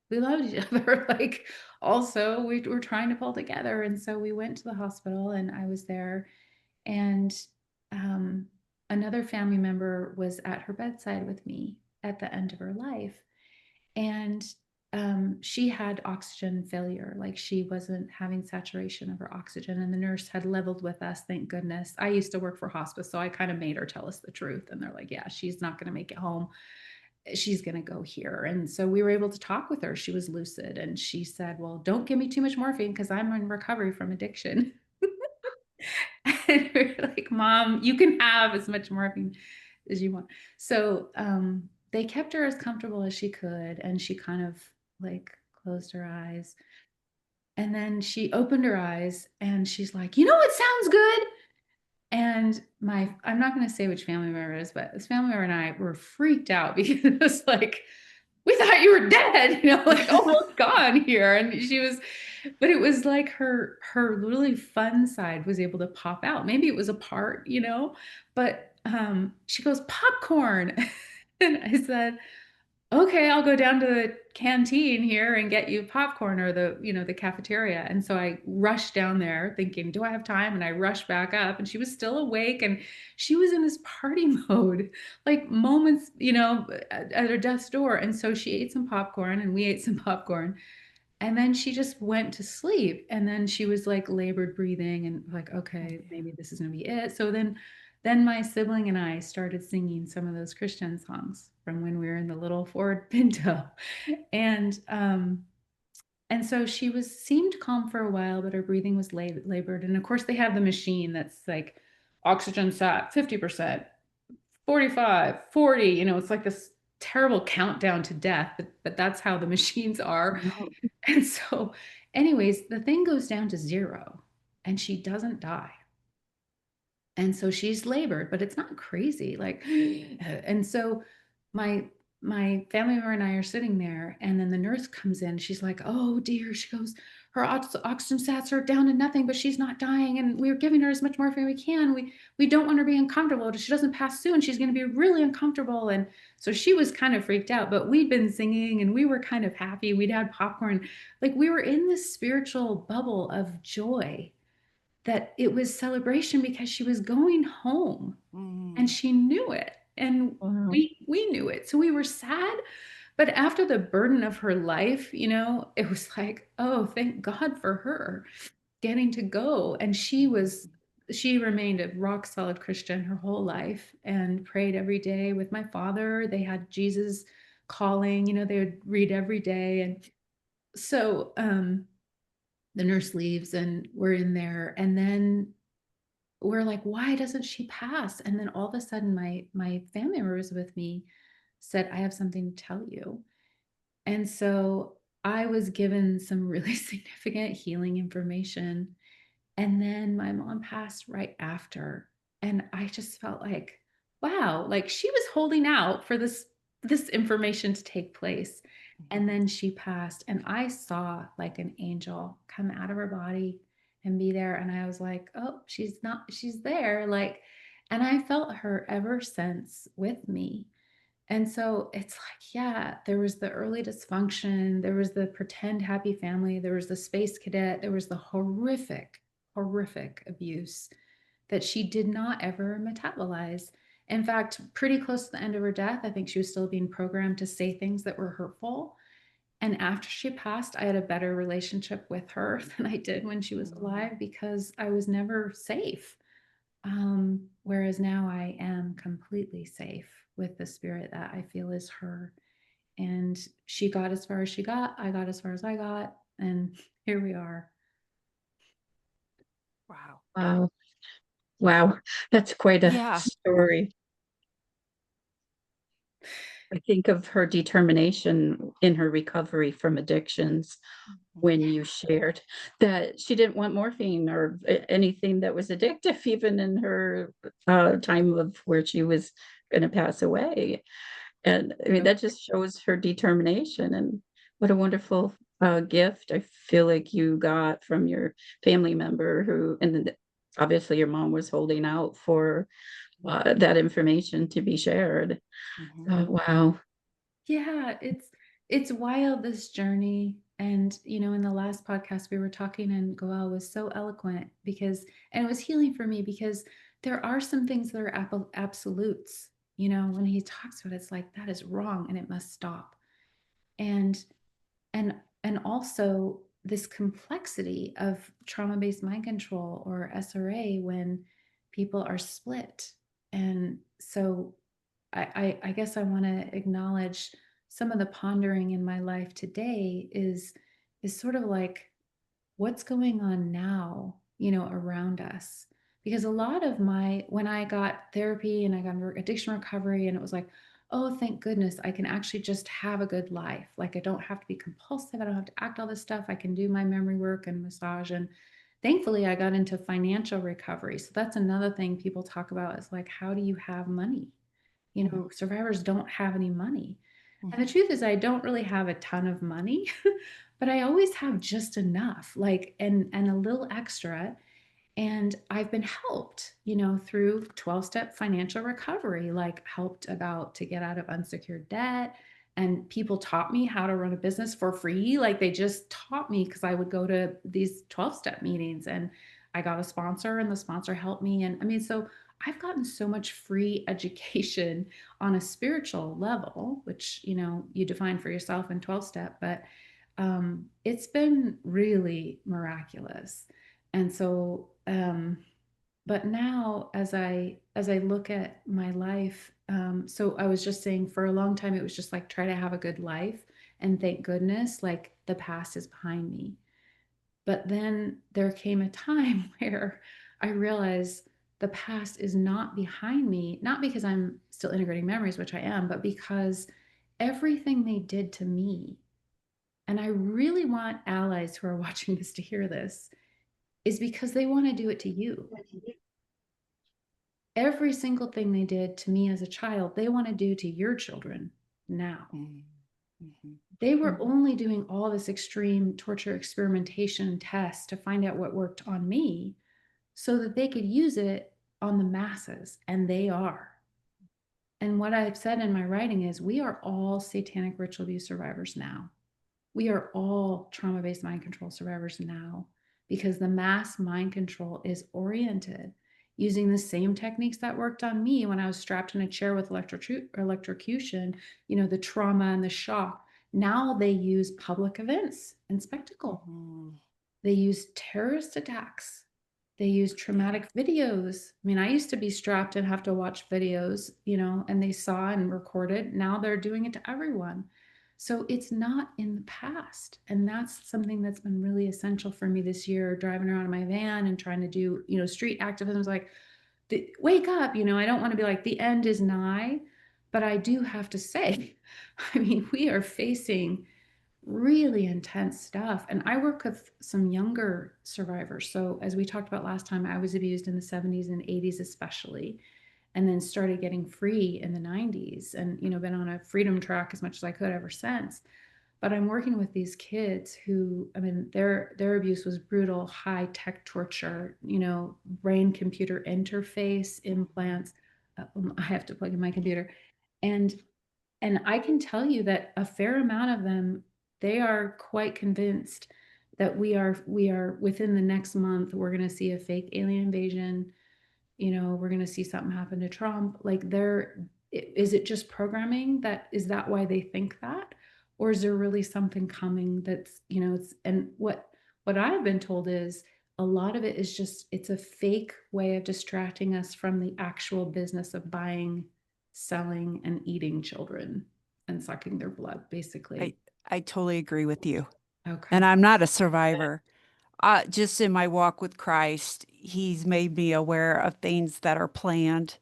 we loved each other. Like also we were trying to pull together. And so we went to the hospital and I was there and um, another family member was at her bedside with me at the end of her life. And she had oxygen failure, like she wasn't having saturation of her oxygen, and the nurse had leveled with us, thank goodness. I used to work for hospice, so I kind of made her tell us the truth, and they're like, yeah, she's not going to make it home, she's going to go here. And so we were able to talk with her. She was lucid and she said, well, don't give me too much morphine because I'm in recovery from addiction. And we're like, mom, you can have as much morphine as you want. So they kept her as comfortable as she could, and she kind of like closed her eyes. And then she opened her eyes and she's like, what sounds good? And I'm not going to say which family member it is, but this family member and I were freaked out because it was like, we thought you were dead, like almost gone here. And but it was like her really fun side was able to pop out. Maybe it was a part, but she goes, popcorn. And I said, okay, I'll go down to the canteen here and get you popcorn, or the cafeteria. And so I rushed down there thinking, do I have time? And I rushed back up and she was still awake and she was in this party mode, like moments, at her death's door. And so she ate some popcorn and we ate some popcorn. And then she just went to sleep. And then she was like labored breathing and like, okay, Okay. maybe this is going to be it. So then my sibling and I started singing some of those Christian songs from when we were in the little Ford Pinto. And and so she was seemed calm for a while, but her breathing was labored. And of course, they have the machine that's like oxygen sat 50%, 45, 40. It's like this terrible countdown to death, but that's how the machines are. Wow. And so, anyways, the thing goes down to zero and she doesn't die. And so she's labored, but it's not crazy. Like, and so my my family member and I are sitting there, and then the nurse comes in. She's like, "Oh dear," she goes, "Her oxygen sats are down to nothing, but she's not dying, and we're giving her as much morphine as we can. We don't want her to be uncomfortable. If she doesn't pass soon, she's going to be really uncomfortable." And so she was kind of freaked out, but we'd been singing and we were kind of happy. We'd had popcorn, like we were in this spiritual bubble of joy that it was celebration because she was going home and Mm. she knew it and Wow. we knew it. So we were sad, but after the burden of her life, it was like, oh, thank God for her getting to go. And she remained a rock solid Christian her whole life and prayed every day with my father. They had Jesus calling, they would read every day. And so the nurse leaves and we're in there, and then we're like, why doesn't she pass? And then all of a sudden my family member was with me, said, I have something to tell you. And so I was given some really significant healing information. And then my mom passed right after. And I just felt like, wow, like she was holding out for this information to take place. And then she passed, and I saw like an angel come out of her body and be there. And I was like, oh, she's there. Like, and I felt her ever since with me. And so it's like, yeah, there was the early dysfunction, there was the pretend happy family, there was the space cadet, there was the horrific, horrific abuse that she did not ever metabolize. In fact, pretty close to the end of her death, I think she was still being programmed to say things that were hurtful. And after she passed, I had a better relationship with her than I did when she was Mm. alive because I was never safe. Whereas now I am completely safe with the spirit that I feel is her. And she got as far as she got, I got as far as I got, and here we are. Wow. Wow. Wow. That's quite a Yeah. story. I think of her determination in her recovery from addictions when Yeah. you shared that she didn't want morphine or anything that was addictive, even in her time of where she was going to pass away. And I mean, Yep. that just shows her determination, and what a wonderful gift I feel like you got from your family member who, and then obviously your mom was holding out for that information to be shared. Mhm. Oh, wow. Yeah, it's wild, this journey. And in the last podcast we were talking, and Goel was so eloquent because, and it was healing for me because there are some things that are absolutes. When he talks about it, it's like that is wrong and it must stop. And and and also this complexity of trauma-based mind control or SRA when people are split. And so I guess I want to acknowledge some of the pondering in my life today is sort of like what's going on now, around us. Because a lot of when I got therapy and I got addiction recovery, and it was like, oh, thank goodness, I can actually just have a good life. Like, I don't have to be compulsive. I don't have to act all this stuff. I can do my memory work and massage. And thankfully, I got into financial recovery. So that's another thing people talk about is like, how do you have money? Mhm. Survivors don't have any money. And the Mhm. truth is, I don't really have a ton of money, but I always have just enough, like, and a little extra. And I've been helped, through 12-step financial recovery, like helped about to get out of unsecured debt. And people taught me how to run a business for free. Like they just taught me because I would go to these 12-step meetings and I got a sponsor and the sponsor helped me. And I mean, so I've gotten so much free education on a spiritual level, which, you define for yourself in 12-step. But It's been really miraculous. And so, but now as I look at my life, so I was just saying for a long time it was just like try to have a good life, and thank goodness like the past is behind me. But then there came a time where I realized the past is not behind me, not because I'm still integrating memories, which I am, but because everything they did to me, and I really want allies who are watching this to hear this, is because they want to do it to you. Every single thing they did to me as a child, they want to do to your children now. Mm-hmm. They were only doing all this extreme torture experimentation and tests to find out what worked on me so that they could use it on the masses, and they are. And what I've said in my writing is we are all satanic ritual abuse survivors now. We are all trauma based mind control survivors now, because the mass mind control is oriented using the same techniques that worked on me when I was strapped in a chair with electrocution, the trauma and the shock. Now they use public events and spectacle. Mm-hmm. They use terrorist attacks. They use traumatic videos. I mean, I used to be strapped and have to watch videos, and they saw and recorded. Now they're doing it to everyone. So it's not in the past. And that's something that's been really essential for me this year, driving around in my van and trying to do, street activism. Is like, wake up. I don't want to be like, the end is nigh. But I do have to say, I mean, we are facing really intense stuff. And I work with some younger survivors. So, as we talked about last time, I was abused in the 70s and 80s, especially, and then started getting free in the 90s, and, been on a freedom track as much as I could ever since. But I'm working with these kids who, I mean, their abuse was brutal, high tech torture, brain computer interface implants. I have to plug in my computer. And I can tell you that a fair amount of them, they are quite convinced that we are within the next month, we're going to see a fake alien invasion. We're going to see something happen to Trump. Like, is it just programming? Is that why they think that? Or is there really something coming that's, and what I've been told is a lot of it is just, it's a fake way of distracting us from the actual business of buying, selling, and eating children and sucking their blood, I basically. I totally agree with you. And Okay. I'm not a survivor. Just in my walk with Christ, He's made me aware of things that are planned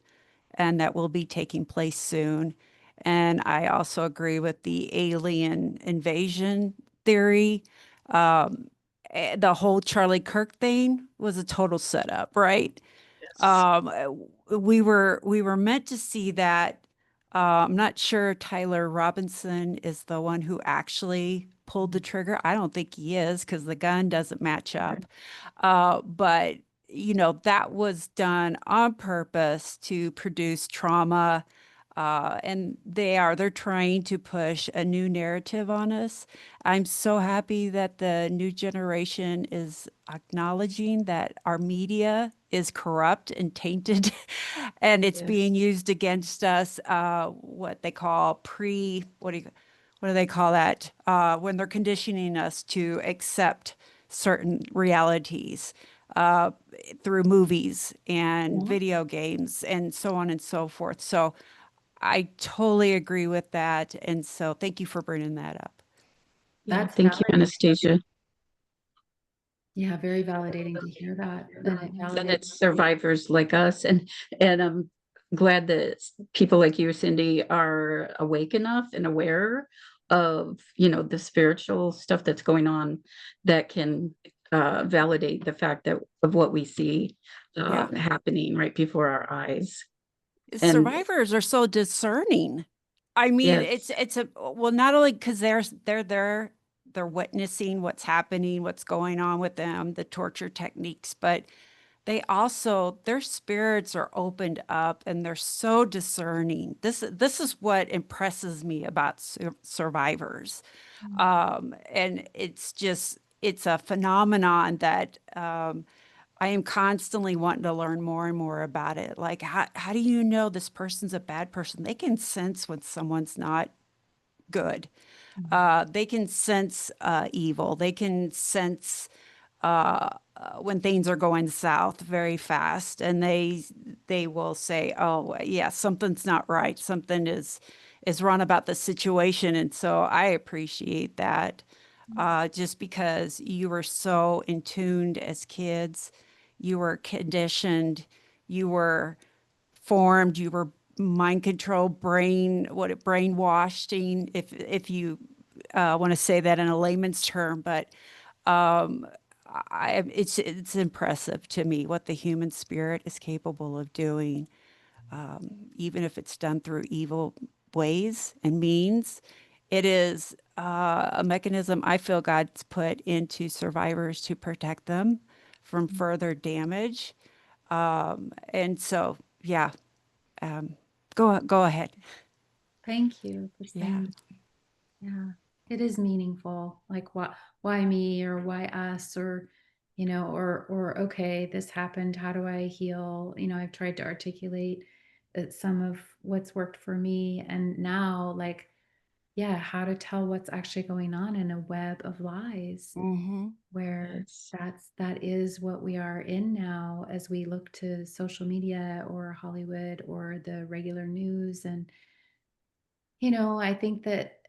and that will be taking place soon. And I also agree with the alien invasion theory. Um, the whole Charlie Kirk thing was a total setup, right? Yes. We were meant to see that. I'm not sure Tyler Robinson is the one who actually pulled the trigger. I don't think he is because the gun doesn't match up. But that was done on purpose to produce trauma. And they're trying to push a new narrative on us. I'm so happy that the new generation is acknowledging that our media is corrupt and tainted and it's being Yes. used against us. What they call what do they call that? When they're conditioning us to accept certain realities uh, through movies and Yeah. video games and so on and so forth. So I totally agree with that. And so thank you for bringing that up. Yeah. That's Thank you, validating. Anastasia. Yeah, very validating to hear that. And it And validates. it's survivors like us, and I'm glad that people like you, Cindy, are awake enough and aware of the spiritual stuff that's going on that can validate the fact that of what we see Yeah. happening right before our eyes. And Survivors are so discerning. I mean, it's yes, it's a well, not only because they're witnessing what's happening, what's going on with them, the torture techniques, but they also their spirits are opened up and they're so discerning. This is what impresses me about survivors. And it's a phenomenon that I am constantly wanting to learn more and more about it. Like, how do you know this person's a bad person? They can sense when someone's not good. Mhm. They can sense evil. They can sense when things are going south very fast, and they will say, "Oh, yeah, something's not right. Something is wrong about the situation." And so I appreciate that, just because you were so in tuned as kids, you were conditioned, you were formed, you were mind controlled, brainwashing, if you want to say that in a layman's term. But um, it's impressive to me what the human spirit is capable of doing, even if it's done through evil ways and means. It is a mechanism I feel God's put into survivors to protect them from further damage. And so, yeah, um, go ahead. Thank you for Yeah. saying that. Yeah. It is meaningful. Like why me or why us or or okay, this happened. How do I heal? I've tried to articulate some of what's worked for me and now like yeah, how to tell what's actually going on in a web of lies Mm-hmm. where Yes. that is what we are in now as we look to social media or Hollywood or the regular news. And I think that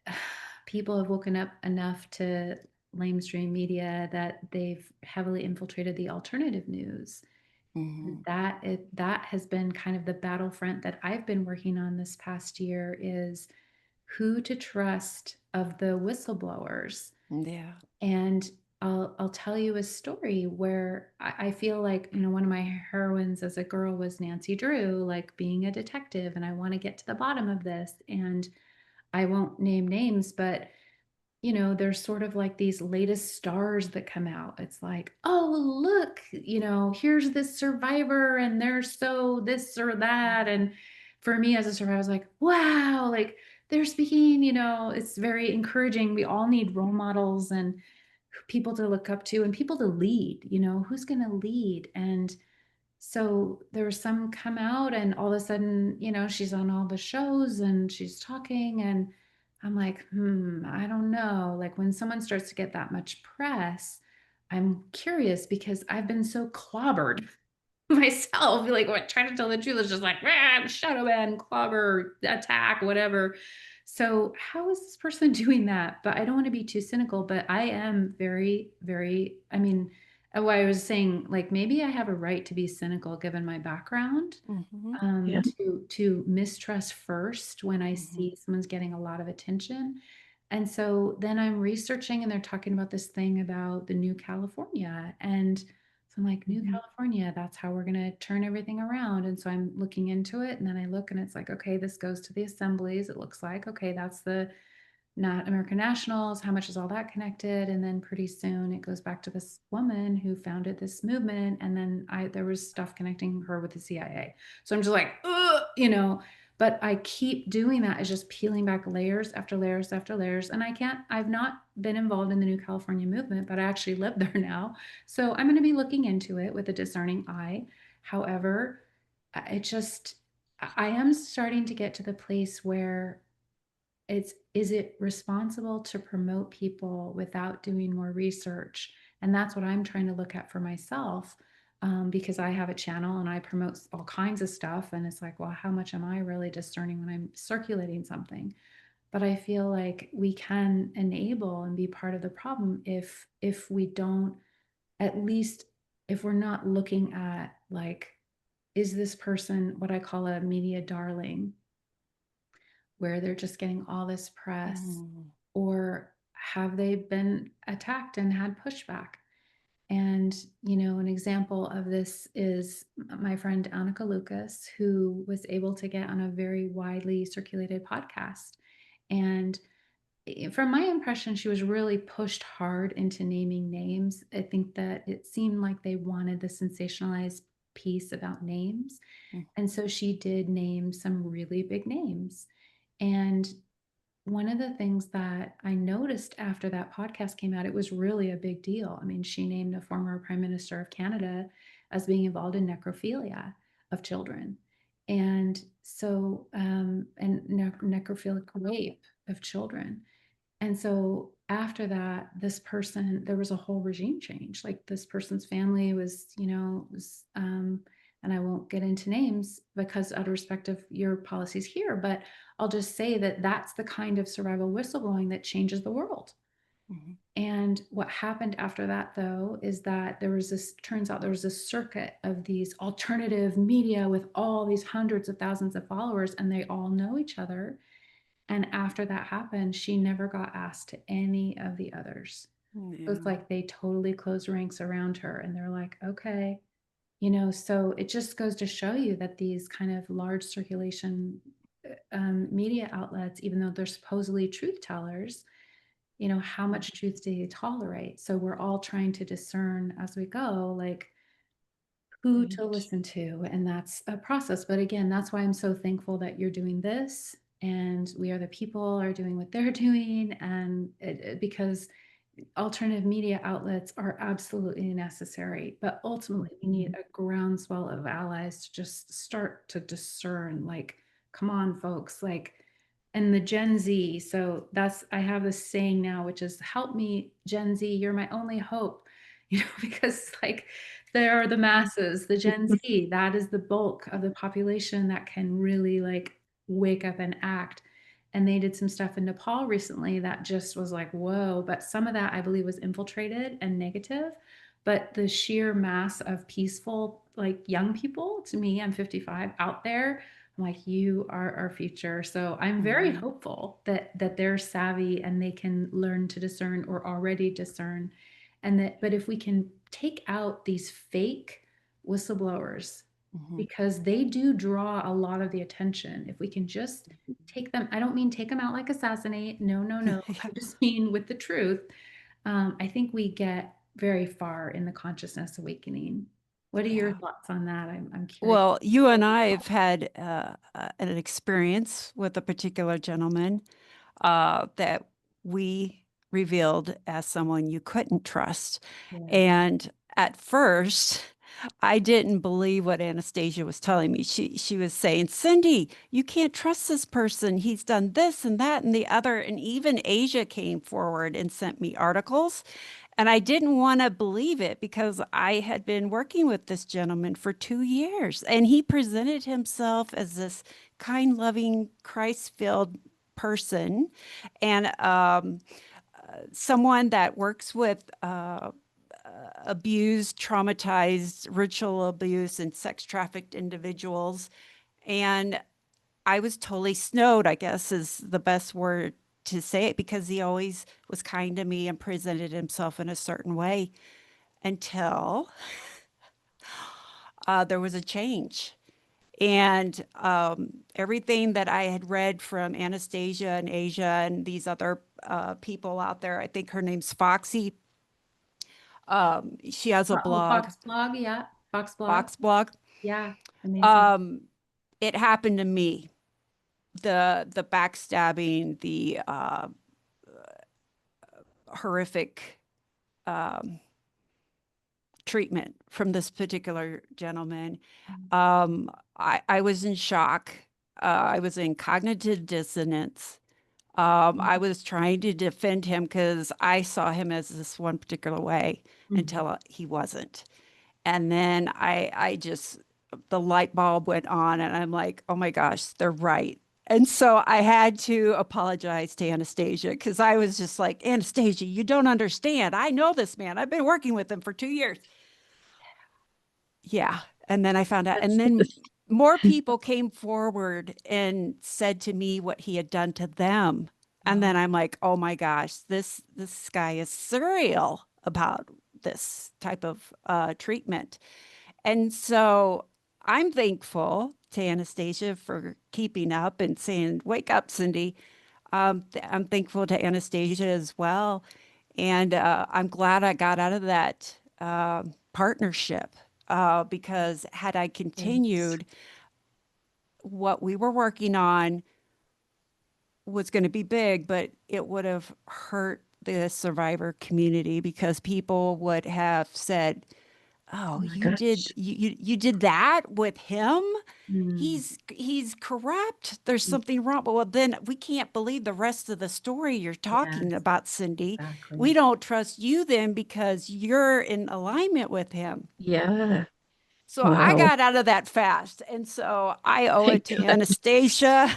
people have woken up enough to mainstream media that they've heavily infiltrated the alternative news. And Mm-hmm. that has been kind of the battlefront that I've been working on this past year is who to trust of the whistleblowers. Yeah. And I'll tell you a story where I feel like, one of my heroines as a girl was Nancy Drew, like being a detective, and I want to get to the bottom of this. And I won't name names, but there's sort of like these latest stars that come out. It's like, oh, look, here's this survivor and they're so this or that. And for me as a survivor, I was like, wow, like they're speaking, it's very encouraging. We all need role models and people to look up to and people to lead, who's going to lead. And so there was some come out and all of a sudden, she's on all the shows and she's talking and I'm like, I don't know. Like when someone starts to get that much press, I'm curious because I've been so clobbered myself. Like what trying to tell the truth is just like shadow ban, clobber, attack, whatever. So how is this person doing that? But I don't want to be too cynical, but I am very, very, I mean, why I was saying like maybe I have a right to be cynical given my background, Mm-hmm. Yeah. to mistrust first when I Mm-hmm. see someone's getting a lot of attention. And so then I'm researching and they're talking about this thing about the new California. And so I'm like, new Mhm. California, that's how we're going to turn everything around. And so I'm looking into it. And then I look and it's like, okay, this goes to the assemblies. It looks like, okay, that's the not American nationals. How much is all that connected? And then pretty soon it goes back to this woman who founded this movement. And then there was stuff connecting her with the CIA. So I'm just like, ugh. But I keep doing that is just peeling back layers after layers after layers. And I've not been involved in the New California movement, but I actually live there now. So I'm going to be looking into it with a discerning eye. However, it just, I am starting to get to the place where is it responsible to promote people without doing more research? And that's what I'm trying to look at for myself, because I have a channel and I promote all kinds of stuff. And it's like, well, how much am I really discerning when I'm circulating something? But I feel like we can enable and be part of the problem if we don't, at least if we're not looking at like, is this person what I call a media darling, where they're just getting all this press, Mm-hmm. or have they been attacked and had pushback? And, an example of this is my friend Annika Lucas, who was able to get on a very widely circulated podcast. And from my impression, she was really pushed hard into naming names. I think that it seemed like they wanted the sensationalized piece about names. And so she did name some really big names. And one of the things that I noticed after that podcast came out, it was really a big deal. I mean, she named a former prime minister of Canada as being involved in necrophilia of children. And so, and necrophilic rape of children. And so after that, this person, there was a whole regime change. Like this person's family was, and I won't get into names because out of respect of your policies here, but I'll just say that that's the kind of survival whistleblowing that changes the world. Mhm. And what happened after that, though, is that turns out there was a circuit of these alternative media with all these hundreds of thousands of followers, and they all know each other. And after that happened, she never got asked to any of the others. It was Yeah. like they totally closed ranks around her, and they're like, okay, so it just goes to show you that these kind of large circulation media outlets, even though they're supposedly truth tellers, how much truth do you tolerate? So we're all trying to discern as we go, like who to Right. listen to. And that's a process. But again, that's why I'm so thankful that you're doing this and We Are the People are doing what they're doing. And because alternative media outlets are absolutely necessary, but ultimately we need a groundswell of allies to just start to discern, like, come on, folks, like, and the Gen Z. So I have this saying now, which is help me, Gen Z, you're my only hope, because like there are the masses, the Gen Z, that is the bulk of the population that can really like wake up and act. And they did some stuff in Nepal recently that just was like, whoa. But some of that I believe was infiltrated and negative. But the sheer mass of peaceful, like young people, to me, I'm 55, out there, I'm like, you are our future. So I'm very Mhm. hopeful that they're savvy and they can learn to discern or already discern. And that, but if we can take out these fake whistleblowers, Mhm. because they do draw a lot of the attention. If we can just take them, I don't mean take them out like assassinate. No, no, no. I just mean with the truth. I think we get very far in the consciousness awakening. What are your Yeah. thoughts on that? I'm curious. Well, you and I have had an experience with a particular gentleman that we revealed as someone you couldn't trust. Yeah. And at first, I didn't believe what Anastasia was telling me. She was saying, Cindy, you can't trust this person. He's done this and that and the other. And even Asia came forward and sent me articles. And I didn't want to believe it because I had been working with this gentleman for 2 years and he presented himself as this kind, loving, Christ-filled person and someone that works with abused, traumatized, ritual abuse, and sex trafficked individuals. And I was totally snowed, I guess is the best word to say it, because he always was kind to me and presented himself in a certain way until there was a change. And everything that I had read from Anastasia and Asia and these other people out there, I think her name's Foxy. She has a Oh, blog, Fox blog. Yeah. Fox blog. Fox blog. Yeah. Amazing. Um, it happened to me. The backstabbing, the horrific um, treatment from this particular gentleman. I was in shock. I was in cognitive dissonance. I was trying to defend him because I saw him as this one particular way Mhm. until he wasn't. And then I just, the light bulb went on and I'm like, oh my gosh, they're right. And so I had to apologize to Anastasia because I was just like, Anastasia, you don't understand. I know this man. I've been working with him for 2 years. Yeah. And then I found out. And then That's more people came forward and said to me what he had done to them. And Oh, then I'm like, oh my gosh, this guy is surreal about this type of treatment. And so I'm thankful to Anastasia for keeping up and saying, wake up, Cindy. I'm thankful to Anastasia as well. And I'm glad I got out of that partnership because had I yes. continued, what we were working on was going to be big, but it would have hurt the survivor community because people would have said, Oh Oh, my you did gosh. you did that with him? Mm, He's corrupt. There's mm, something wrong. Well, then we can't believe the rest of the story you're talking yes, about, Cindy. We exactly. don't trust you then because you're in alignment with him. Yeah. So I Wow. got out of that fast. And so I owe it Thank to God. Anastasia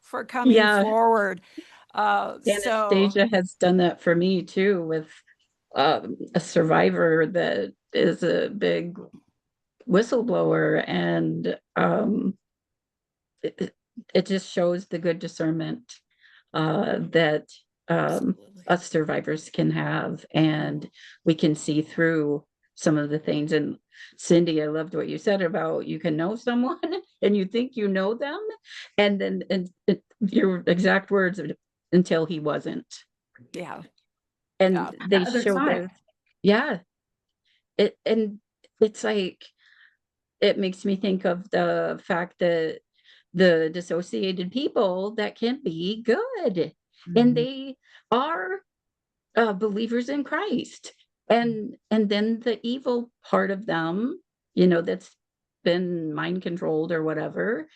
for coming Yeah. forward. So, Anastasia has done that for me too with a survivor that is a big whistleblower, and it, it just shows the good discernment that absolutely. us survivors can have, and we can see through some of the things. And Cindy, I loved what you said about you can know someone and you think you know them, and then your exact words until he wasn't. Yeah. Yeah. And they Other show side. this, yeah. And it's like it makes me think of the fact that the dissociated people that can be good, and Mhm. they are believers in Christ, and then the evil part of them, that's been mind controlled or whatever,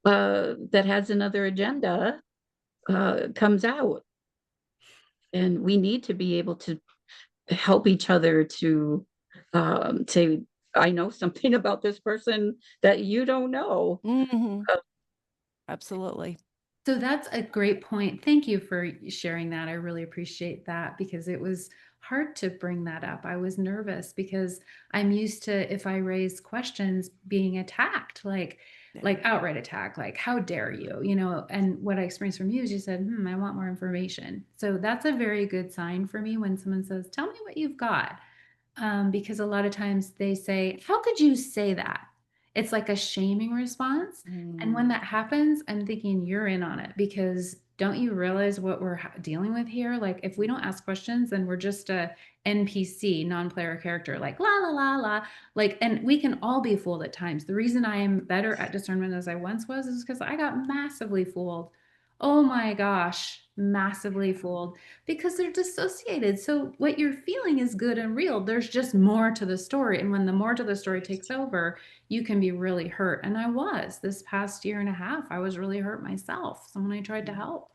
that has another agenda, comes out, and we need to be able to help each other to say, I know something about this person that you don't know. Hmm. Uh, Absolutely. So that's a great point. Thank you for sharing that. I really appreciate that because it was hard to bring that up. I was nervous because I'm used to if I raise questions being attacked, Yeah. like outright attack, like how dare you, and what I experienced from you is you said, I want more information. So that's a very good sign for me when someone says, tell me what you've got. Because a lot of times they say, how could you say that? It's like a shaming response. And when Mm. that happens, I'm thinking you're in on it because don't you realize what we're dealing with here? Like, if we don't ask questions, then we're just a NPC, non-player character, like la la la la. Like, and we can all be fooled at times. The reason I am better at discernment as I once was is because I got massively fooled. Oh my gosh, massively fooled because they're dissociated. So what you're feeling is good and real. There's just more to the story. And when the more to the story takes over, you can be really hurt. And I was this past year and a half, I was really hurt myself. Someone I tried to help.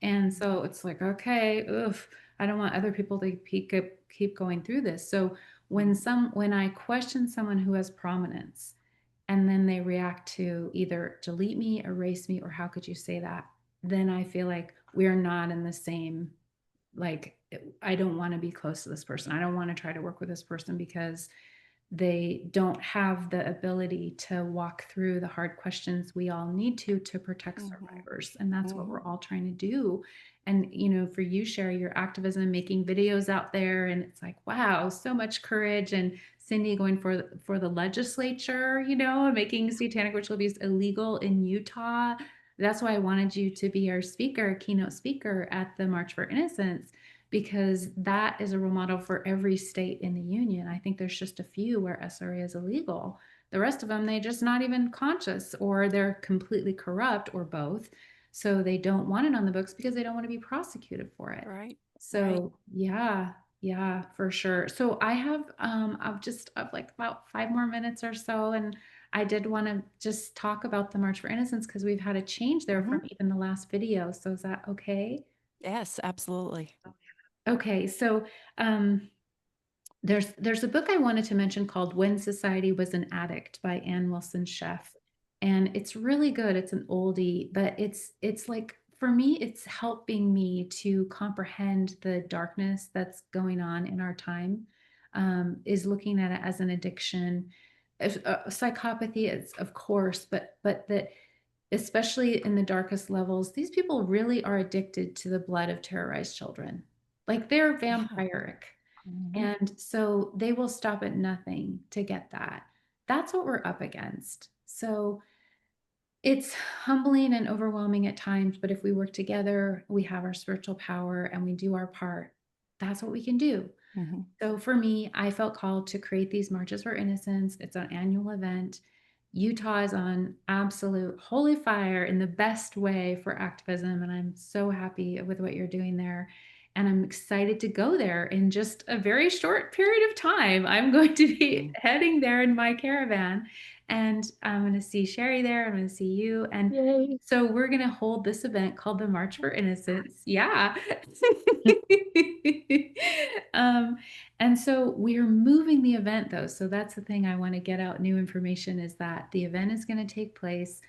And so it's like, okay, oof, I don't want other people to keep going through this. So when I question someone who has prominence and then they react to either delete me, erase me, or how could you say that? Then I feel like we're not in the same, like, I don't want to be close to this person. I don't want to try to work with this person because they don't have the ability to walk through the hard questions we all need to protect Hmm. survivors, and that's what Hmm. we're all trying to do. And for you, Sherry, your activism, making videos out there, and it's like, wow, so much courage. And Cindy going for the legislature, and making satanic ritual abuse illegal in Utah. That's why I wanted you to be our speaker, keynote speaker at the March for Innocence, because that is a role model for every state in the union. I think there's just a few where SRA is illegal. The rest of them, they just not even conscious, or they're completely corrupt, or both. So they don't want it on the books because they don't want to be prosecuted for it. Right. Right. So yeah, yeah, for sure. So I've like about 5 more minutes or so, and I did want to just talk about the March for Innocence because we've had a change there Hmm. from even the last video. So is that okay? Yes, absolutely. Okay, so um, there's a book I wanted to mention called When Society Was an Addict by Ann Wilson Sheff. And it's really good. It's an oldie, but it's like for me, it's helping me to comprehend the darkness that's going on in our time. Is looking at it as an addiction. Psychopathy is, of course, but that especially in the darkest levels, these people really are addicted to the blood of terrorized children. Like they're Yeah. vampiric. Hmm. And so they will stop at nothing to get that. That's what we're up against. So it's humbling and overwhelming at times, but if we work together, we have our spiritual power and we do our part, that's what we can do. Hmm. So for me, I felt called to create these Marches for Innocence. It's an annual event. Utah is on absolute holy fire in the best way for activism, and I'm so happy with what you're doing there. And I'm excited to go there in just a very short period of time. I'm going to be heading there in my caravan, and I'm going to see Sherry there. I'm going to see you. And Yay. so we're going to hold this event called the March for Innocence. Yeah. And so we're moving the event though. So that's the thing I want to get out new information is that the event is going to take place.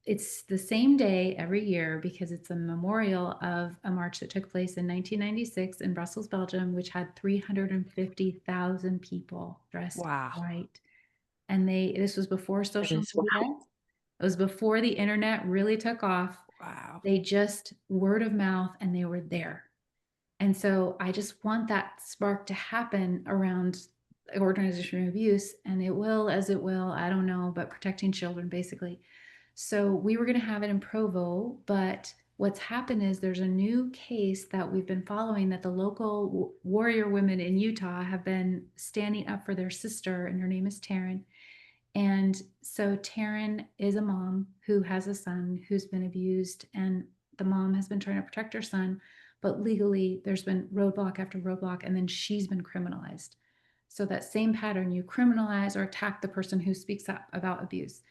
It's the same day every year because it's a memorial of a march that took place in 1996 in Brussels, Belgium, which had 350,000 people dressed Wow. white. And this was before social is media. wow. It was before the internet really took off. Wow. They just word of mouth and they were there. And so I just want that spark to happen around organization abuse, and it will as it will, I don't know, but protecting children basically. So we were going to have it in Provo, but what's happened is there's a new case that we've been following that the local warrior women in Utah have been standing up for their sister, and her name is Taryn. And so Taryn is a mom who has a son who's been abused, and the mom has been trying to protect her son, but legally there's been roadblock after roadblock, and then she's been criminalized. So that same pattern, you criminalize or attack the person who speaks up about abuse.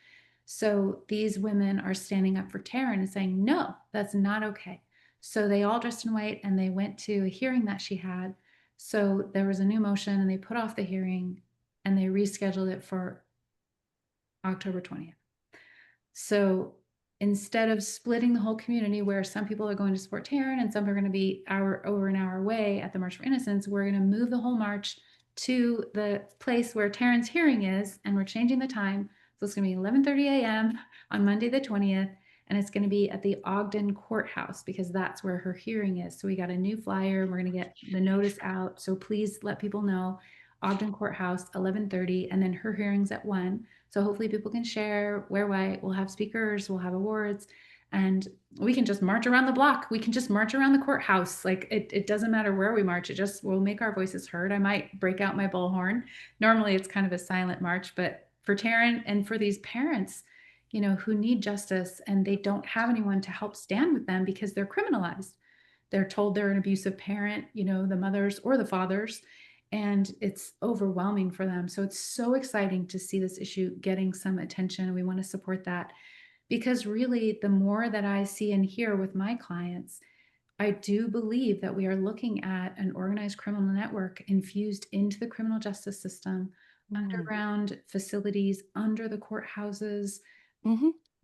So these women are standing up for Taryn and saying, no, that's not okay. So they all dressed in white and they went to a hearing that she had. So there was a new motion and they put off the hearing and they rescheduled it for October 20th. So instead of splitting the whole community where some people are going to support Taryn and some are going to be over an hour away at the March for Innocence, we're going to move the whole march to the place where Taryn's hearing is, and we're changing the time. So it's going to be 11:30 a.m. on Monday the 20th, and it's going to be at the Ogden Courthouse because that's where her hearing is. So we got a new flyer. We're going to get the notice out. So please let people know. Ogden Courthouse, 11:30, and then her hearing's at 1. So hopefully people can share, wear white, we'll have speakers, we'll have awards, and we can just march around the block. We can just march around the courthouse. Like it doesn't matter where we march. It just will make our voices heard. I might break out my bullhorn. Normally it's kind of a silent march, but for Taryn and for these parents, who need justice and they don't have anyone to help stand with them because they're criminalized. They're told they're an abusive parent, the mothers or the fathers, and it's overwhelming for them. So it's so exciting to see this issue getting some attention. We want to support that because really the more that I see and hear with my clients, I do believe that we are looking at an organized criminal network infused into the criminal justice system, underground facilities, under the courthouses.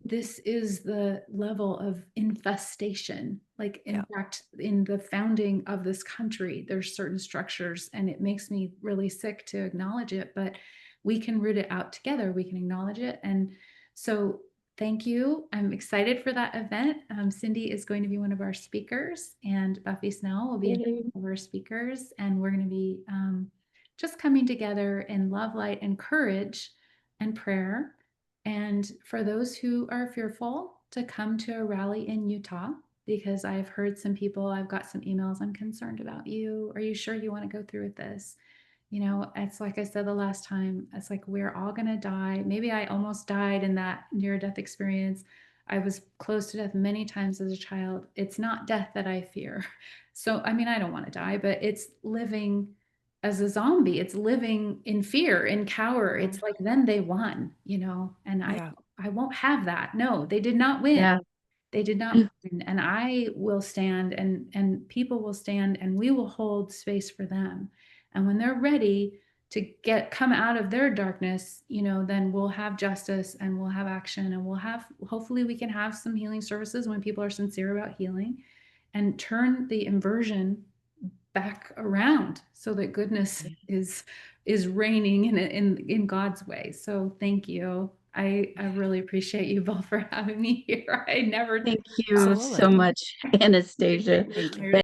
This is the level of infestation. Like, in fact, in the founding of this country, there's certain structures, and it makes me really sick to acknowledge it, but we can root it out together. We can acknowledge it. And so thank you. I'm excited for that event. Cindy is going to be one of our speakers, and Buffy Snell will be one of our speakers. And we're going to be just coming together in love, light, and courage and prayer. And for those who are fearful, to come to a rally in Utah, because I've heard some people, I've got some emails, I'm concerned about you. Are you sure you want to go through with this? It's like I said the last time, it's like we're all going to die. Maybe I almost died in that near-death experience. I was close to death many times as a child. It's not death that I fear. So, I mean, I don't want to die, but it's living as a zombie. It's living in fear, in cower. It's like, then they won, and I won't have that. No, they did not win. Yeah. They did not win. And I will stand and people will stand and we will hold space for them. And when they're ready to come out of their darkness, then we'll have justice and we'll have action and hopefully we can have some healing services when people are sincere about healing and turn the inversion back around so that goodness is reigning in God's way. So thank you. I really appreciate you both for having me here. I never Thank you so much, Anastasia. Thank you.